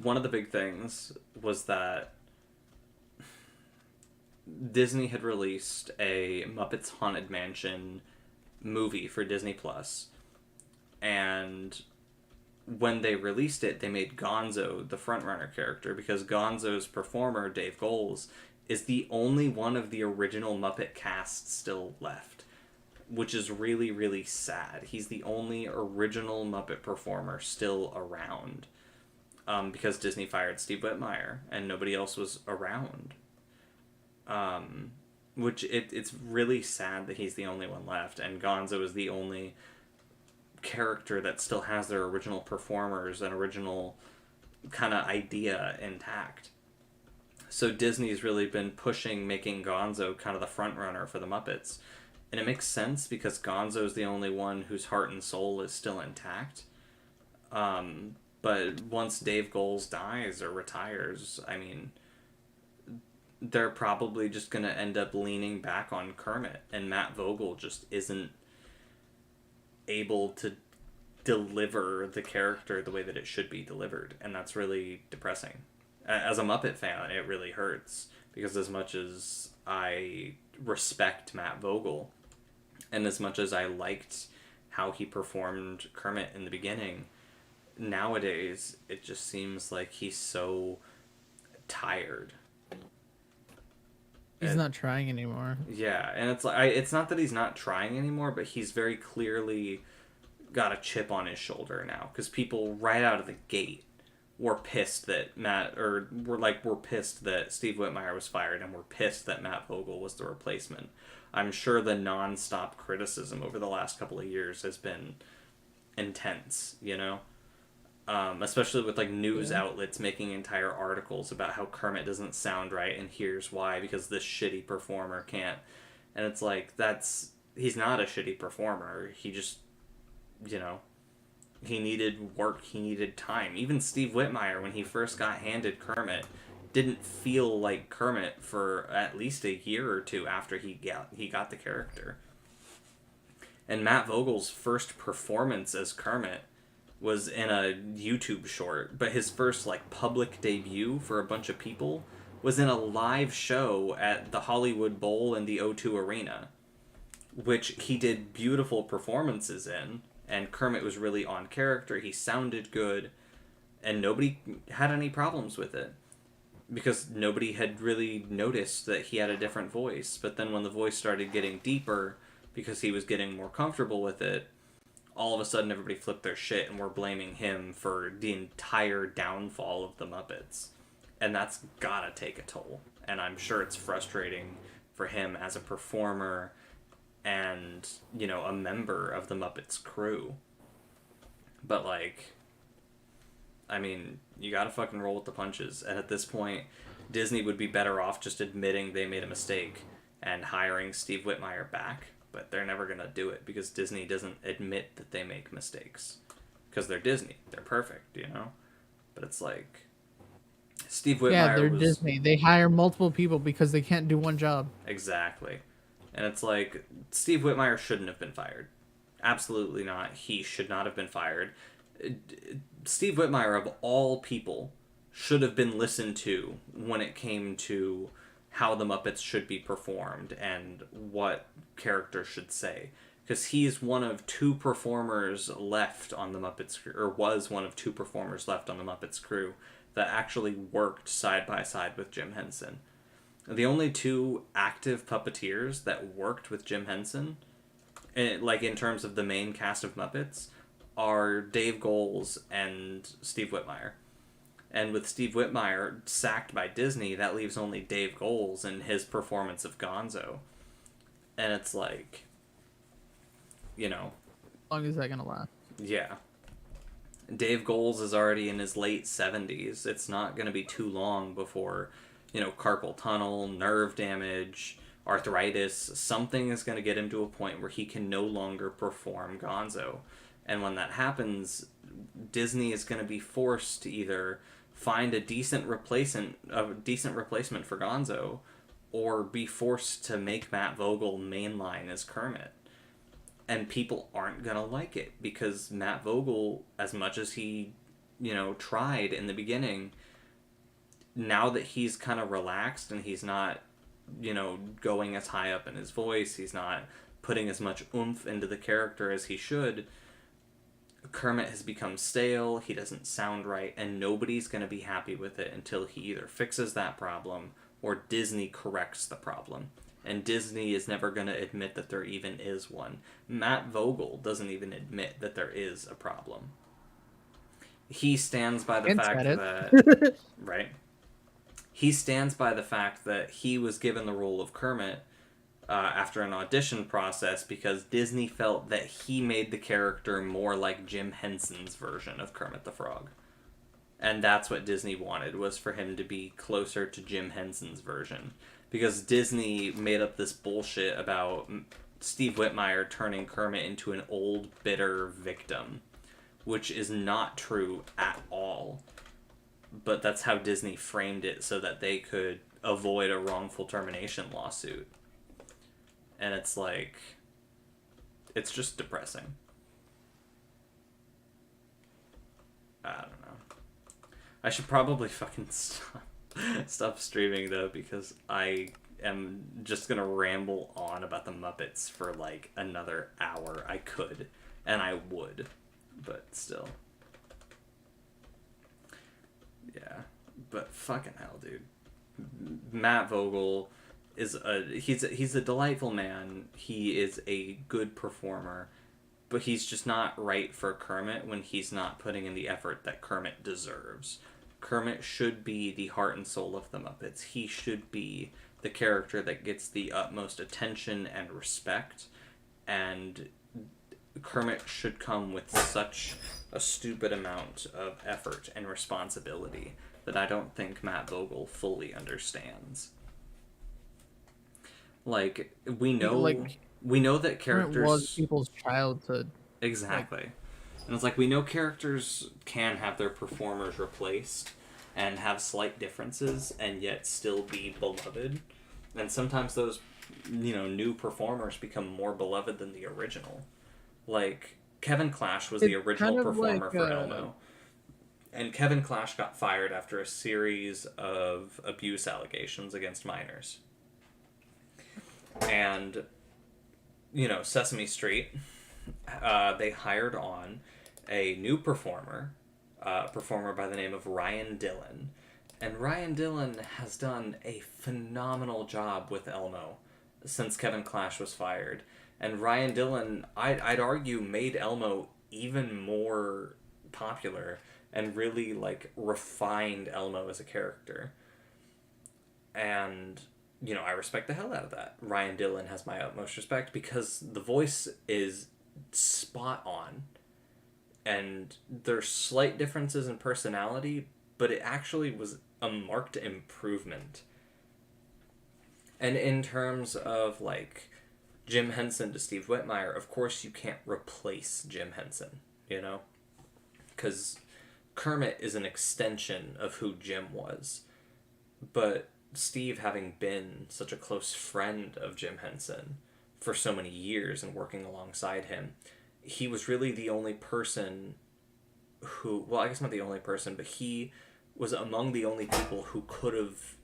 one of the big things was that Disney had released a Muppets Haunted Mansion movie for Disney Plus, and when they released it, they made Gonzo the frontrunner character, because Gonzo's performer, Dave Goelz, is the only one of the original Muppet cast still left, which is really, really sad. He's the only original Muppet performer still around, because Disney fired Steve Whitmire, and nobody else was around. Which it's really sad that he's the only one left, and Gonzo is the only character that still has their original performers and original kind of idea intact. So Disney's really been pushing making Gonzo kind of the front runner for the Muppets. And it makes sense because Gonzo's the only one whose heart and soul is still intact. But once Dave Goelz dies or retires, I mean, they're probably just going to end up leaning back on Kermit. And Matt Vogel just isn't able to deliver the character the way that it should be delivered. And that's really depressing. As a Muppet fan, it really hurts. Because as much as I respect Matt Vogel, and as much as I liked how he performed Kermit in the beginning, nowadays it just seems like he's so tired. He's not trying anymore. Yeah, and it's like it's not that he's not trying anymore, but he's very clearly got a chip on his shoulder now, because people right out of the gate were pissed that were pissed that Steve Whitmire was fired, and were pissed that Matt Vogel was the replacement. I'm sure the non-stop criticism over the last couple of years has been intense, you know? Especially with, like, news outlets making entire articles about how Kermit doesn't sound right, and here's why, because this shitty performer can't. And it's like, he's not a shitty performer. He just, you know, he needed work, he needed time. Even Steve Whitmire, when he first got handed Kermit, didn't feel like Kermit for at least a year or two after he got the character. And Matt Vogel's first performance as Kermit was in a YouTube short, but his first, like, public debut for a bunch of people was in a live show at the Hollywood Bowl in the O2 Arena, which he did beautiful performances in, and Kermit was really on character, he sounded good, and nobody had any problems with it. Because nobody had really noticed that he had a different voice. But then when the voice started getting deeper, because he was getting more comfortable with it, all of a sudden everybody flipped their shit and were blaming him for the entire downfall of the Muppets. And that's gotta take a toll. And I'm sure it's frustrating for him as a performer and, you know, a member of the Muppets crew. But, like, I mean, you gotta fucking roll with the punches. And at this point, Disney would be better off just admitting they made a mistake and hiring Steve Whitmire back. But they're never gonna do it because Disney doesn't admit that they make mistakes. Because they're Disney. They're perfect, you know? But it's like, Steve Whitmire Yeah, they're Disney. They hire multiple people because they can't do one job. Exactly. And it's like, Steve Whitmire shouldn't have been fired. Absolutely not. He should not have been fired. Steve Whitmire, of all people, should have been listened to when it came to how the Muppets should be performed and what characters should say. Because he's one of two performers left on the Muppets crew, or was one of two performers left on the Muppets crew that actually worked side by side with Jim Henson. The only two active puppeteers that worked with Jim Henson, like in terms of the main cast of Muppets, are Dave Goelz and Steve Whitmire. And with Steve Whitmire sacked by Disney, that leaves only Dave Goelz and his performance of Gonzo. And it's like, you know, How long is that gonna last? yeah. Dave Goelz is already in his late 70s. It's not going to be too long before, you know, carpal tunnel, nerve damage, arthritis, something is going to get him to a point where he can no longer perform Gonzo. And when that happens, Disney is going to be forced to either find a decent replacement for Gonzo, or be forced to make Matt Vogel mainline as Kermit. And people aren't going to like it, because Matt Vogel, as much as he, you know, tried in the beginning, now that he's kind of relaxed and he's not, you know, going as high up in his voice, he's not putting as much oomph into the character as he should, Kermit has become stale, he doesn't sound right, and nobody's going to be happy with it until he either fixes that problem or Disney corrects the problem. And Disney is never going to admit that there even is one. Matt Vogel doesn't even admit that there is a problem. He stands by the fact that... Right? He stands by the fact that he was given the role of Kermit after an audition process because Disney felt that he made the character more like Jim Henson's version of Kermit the Frog. And that's what Disney wanted, was for him to be closer to Jim Henson's version. Because Disney made up this bullshit about Steve Whitmire turning Kermit into an old, bitter victim, which is not true at all. But that's how Disney framed it so that they could avoid a wrongful termination lawsuit. And it's like, it's just depressing. I don't know. I should probably fucking stop streaming though, because I am just gonna ramble on about the Muppets for like another hour. I could, and I would, but still. Yeah, but fucking hell, dude. Matt Vogel is he's a delightful man. He is a good performer, but he's just not right for Kermit when he's not putting in the effort that Kermit deserves. Kermit should be the heart and soul of the Muppets. He should be the character that gets the utmost attention and respect, and Kermit should come with such a stupid amount of effort and responsibility that I don't think Matt Vogel fully understands. Like, we know that characters was people's childhood. exactly. And it's like, we know characters can have their performers replaced and have slight differences and yet still be beloved. And sometimes those, new performers become more beloved than the original. Like, Kevin Clash was the original performer for Elmo. And Kevin Clash got fired after a series of abuse allegations against minors. And, Sesame Street, they hired on a new performer by the name of Ryan Dillon. And Ryan Dillon has done a phenomenal job with Elmo since Kevin Clash was fired. And Ryan Dillon, I'd argue, made Elmo even more popular and really, refined Elmo as a character. And, I respect the hell out of that. Ryan Dillon has my utmost respect because the voice is spot on. And there's slight differences in personality, but it actually was a marked improvement. And in terms of, Jim Henson to Steve Whitmire, of course you can't replace Jim Henson, Because Kermit is an extension of who Jim was. But Steve, having been such a close friend of Jim Henson for so many years and working alongside him, he was really the only person who, well, I guess not the only person, but he was among the only people who could have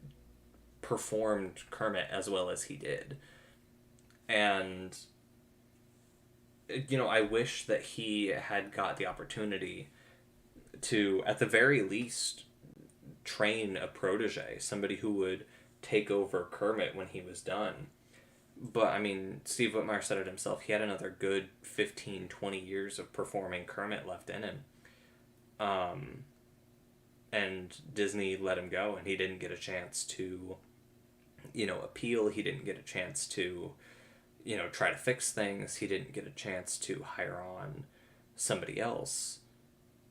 performed Kermit as well as he did. And, I wish that he had got the opportunity to, at the very least, train a protege, somebody who would take over Kermit when he was done. But, Steve Whitmire said it himself, he had another good 15, 20 years of performing Kermit left in him. And Disney let him go, and he didn't get a chance to, appeal. He didn't get a chance to, try to fix things. He didn't get a chance to hire on somebody else,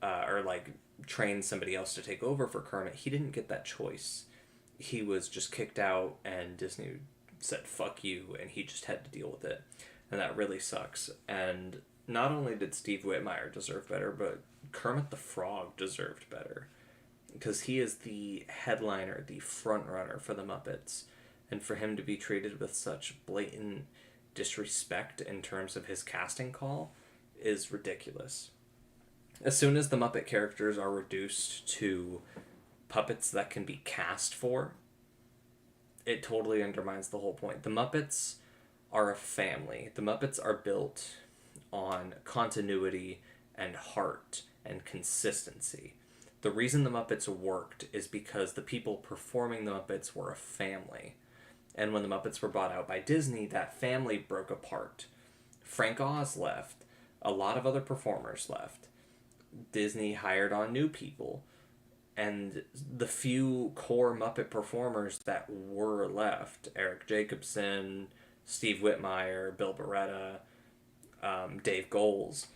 or, train somebody else to take over for Kermit. He didn't get that choice. He was just kicked out, and Disney said, fuck you, and he just had to deal with it. And that really sucks. And not only did Steve Whitmire deserve better, but Kermit the Frog deserved better. Because he is the headliner, the frontrunner for the Muppets. And for him to be treated with such blatant disrespect in terms of his casting call is ridiculous. As soon as the Muppet characters are reduced to puppets that can be cast for, it totally undermines the whole point. The Muppets are a family. The Muppets are built on continuity and heart and consistency. The reason the Muppets worked is because the people performing the Muppets were a family. And when the Muppets were bought out by Disney, that family broke apart. Frank Oz left. A lot of other performers left. Disney hired on new people. And the few core Muppet performers that were left, Eric Jacobson, Steve Whitmire, Bill Beretta, Dave Goelz,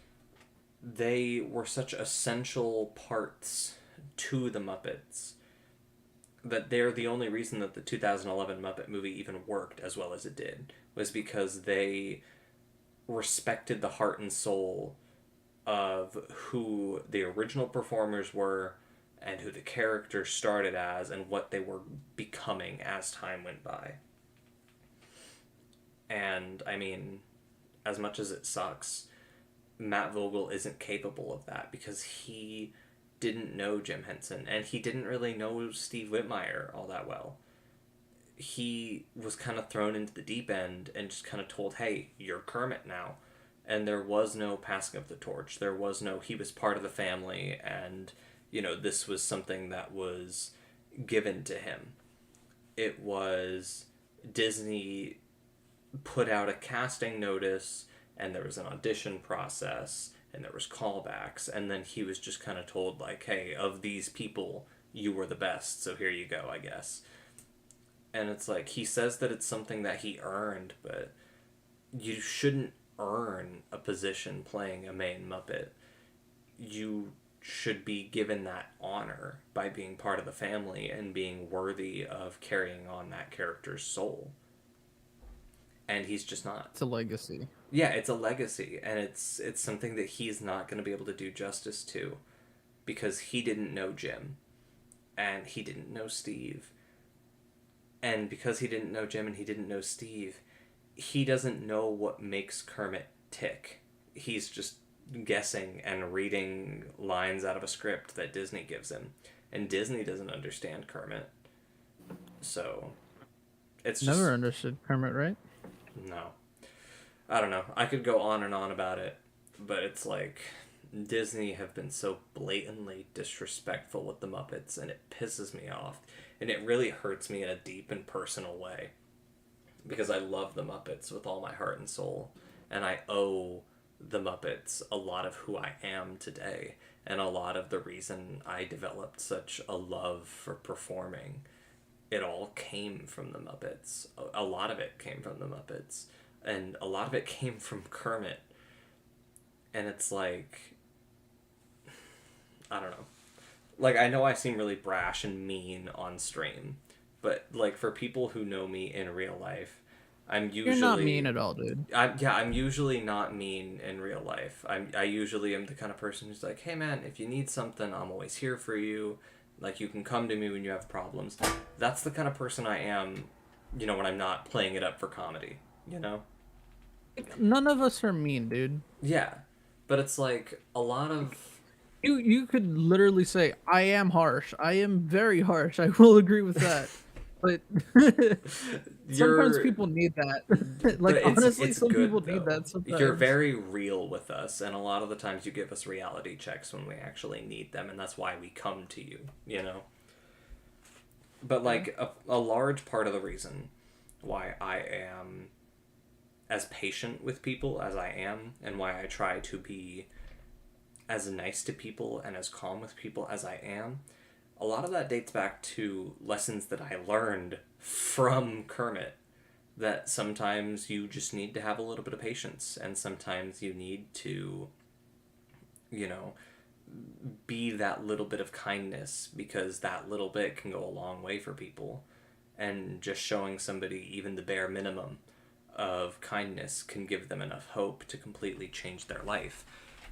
they were such essential parts to the Muppets that they're the only reason that the 2011 Muppet movie even worked as well as it did, was because they respected the heart and soul of who the original performers were and who the characters started as and what they were becoming as time went by. And, I mean, as much as it sucks, Matt Vogel isn't capable of that because he didn't know Jim Henson and he didn't really know Steve Whitmire all that well. He was kind of thrown into the deep end and just kind of told, hey, you're Kermit now. And there was no passing of the torch. There was no, he was part of the family and, you know, this was something that was given to him. It was Disney put out a casting notice and there was an audition process and there was callbacks and then he was just kind of told like, hey, of these people, you were the best, so here you go, I guess. And it's like, he says that it's something that he earned, but you shouldn't earn a position playing a main Muppet. You should be given that honor by being part of the family and being worthy of carrying on that character's soul. And he's just not. It's a legacy. Yeah, it's a legacy, and it's something that he's not going to be able to do justice to because he didn't know Jim and he didn't know Steve. And because he didn't know Jim and he didn't know Steve, he doesn't know what makes Kermit tick. He's just guessing and reading lines out of a script that Disney gives him. And Disney doesn't understand Kermit. So, it's just... Never understood Kermit, right? No. I don't know. I could go on and on about it, but it's like Disney have been so blatantly disrespectful with the Muppets, and it pisses me off. And it really hurts me in a deep and personal way. Because I love the Muppets with all my heart and soul. And I owe the Muppets a lot of who I am today. And a lot of the reason I developed such a love for performing. It all came from the Muppets. A lot of it came from the Muppets. And a lot of it came from Kermit. And it's like... I don't know. Like, I know I seem really brash and mean on stream. But, like, for people who know me in real life, I'm usually... You're not mean at all, dude. I'm usually not mean in real life. I usually am the kind of person who's like, hey man, if you need something, I'm always here for you. Like, you can come to me when you have problems. That's the kind of person I am, you know, when I'm not playing it up for comedy, you know? None of us are mean, dude. Yeah. But it's like, a lot of... You could literally say, I am harsh. I am very harsh. I will agree with that. But sometimes people need that. Like, honestly, some good, people though. need that sometimes. You're very real with us, and a lot of the times you give us reality checks when we actually need them, and that's why we come to you, you know? But, like, a large part of the reason why I am as patient with people as I am, and why I try to be as nice to people and as calm with people as I am, a lot of that dates back to lessons that I learned from Kermit. That sometimes you just need to have a little bit of patience, and sometimes you need to, you know, be that little bit of kindness, because that little bit can go a long way for people. And just showing somebody even the bare minimum of kindness can give them enough hope to completely change their life.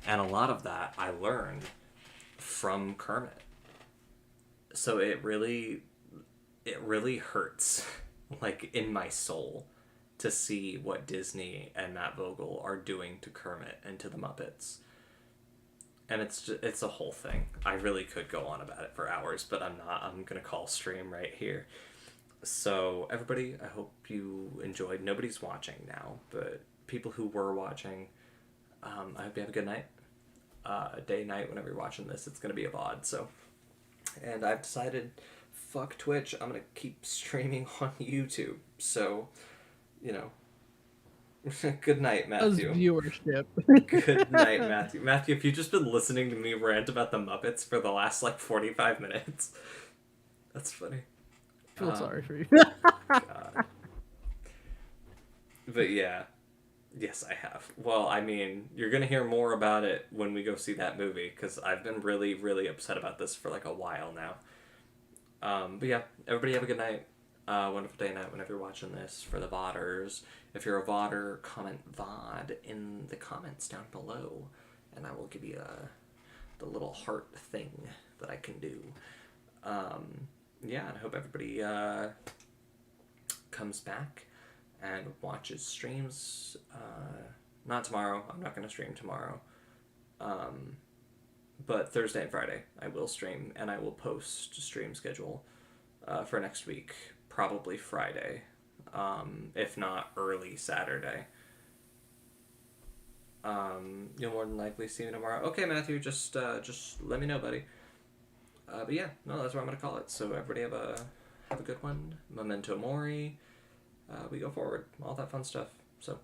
And a lot of that I learned from Kermit. So it really hurts, like, in my soul, to see what Disney and Matt Vogel are doing to Kermit and to the Muppets. And it's a whole thing. I really could go on about it for hours, but I'm not. I'm gonna call stream right here. So everybody, I hope you enjoyed. Nobody's watching now, but people who were watching, I hope you have a good night. Day, night, whenever you're watching this, it's gonna be a VOD, so. And I've decided, fuck Twitch, I'm gonna keep streaming on YouTube. So, you know, good night, Matthew. Viewership. Good night, Matthew. Matthew, if you've just been listening to me rant about the Muppets for the last, like, 45 minutes, that's funny. I feel sorry for you. God. But yeah. Yes, I have. Well, I mean, you're going to hear more about it when we go see that movie, because I've been really, really upset about this for like a while now. But yeah, everybody have a good night. Wonderful day and night whenever you're watching this. For the VODers, if you're a VODer, comment VOD in the comments down below, and I will give you the little heart thing that I can do. Yeah, and I hope everybody comes back and watches streams. Not tomorrow. I'm not going to stream tomorrow. But Thursday and Friday I will stream, and I will post a stream schedule for next week. Probably Friday, if not early Saturday. You'll more than likely see me tomorrow. Okay, Matthew, just let me know, buddy. But yeah, no, that's what I'm gonna call it. So everybody have a good one. Memento mori. We go forward. All that fun stuff. So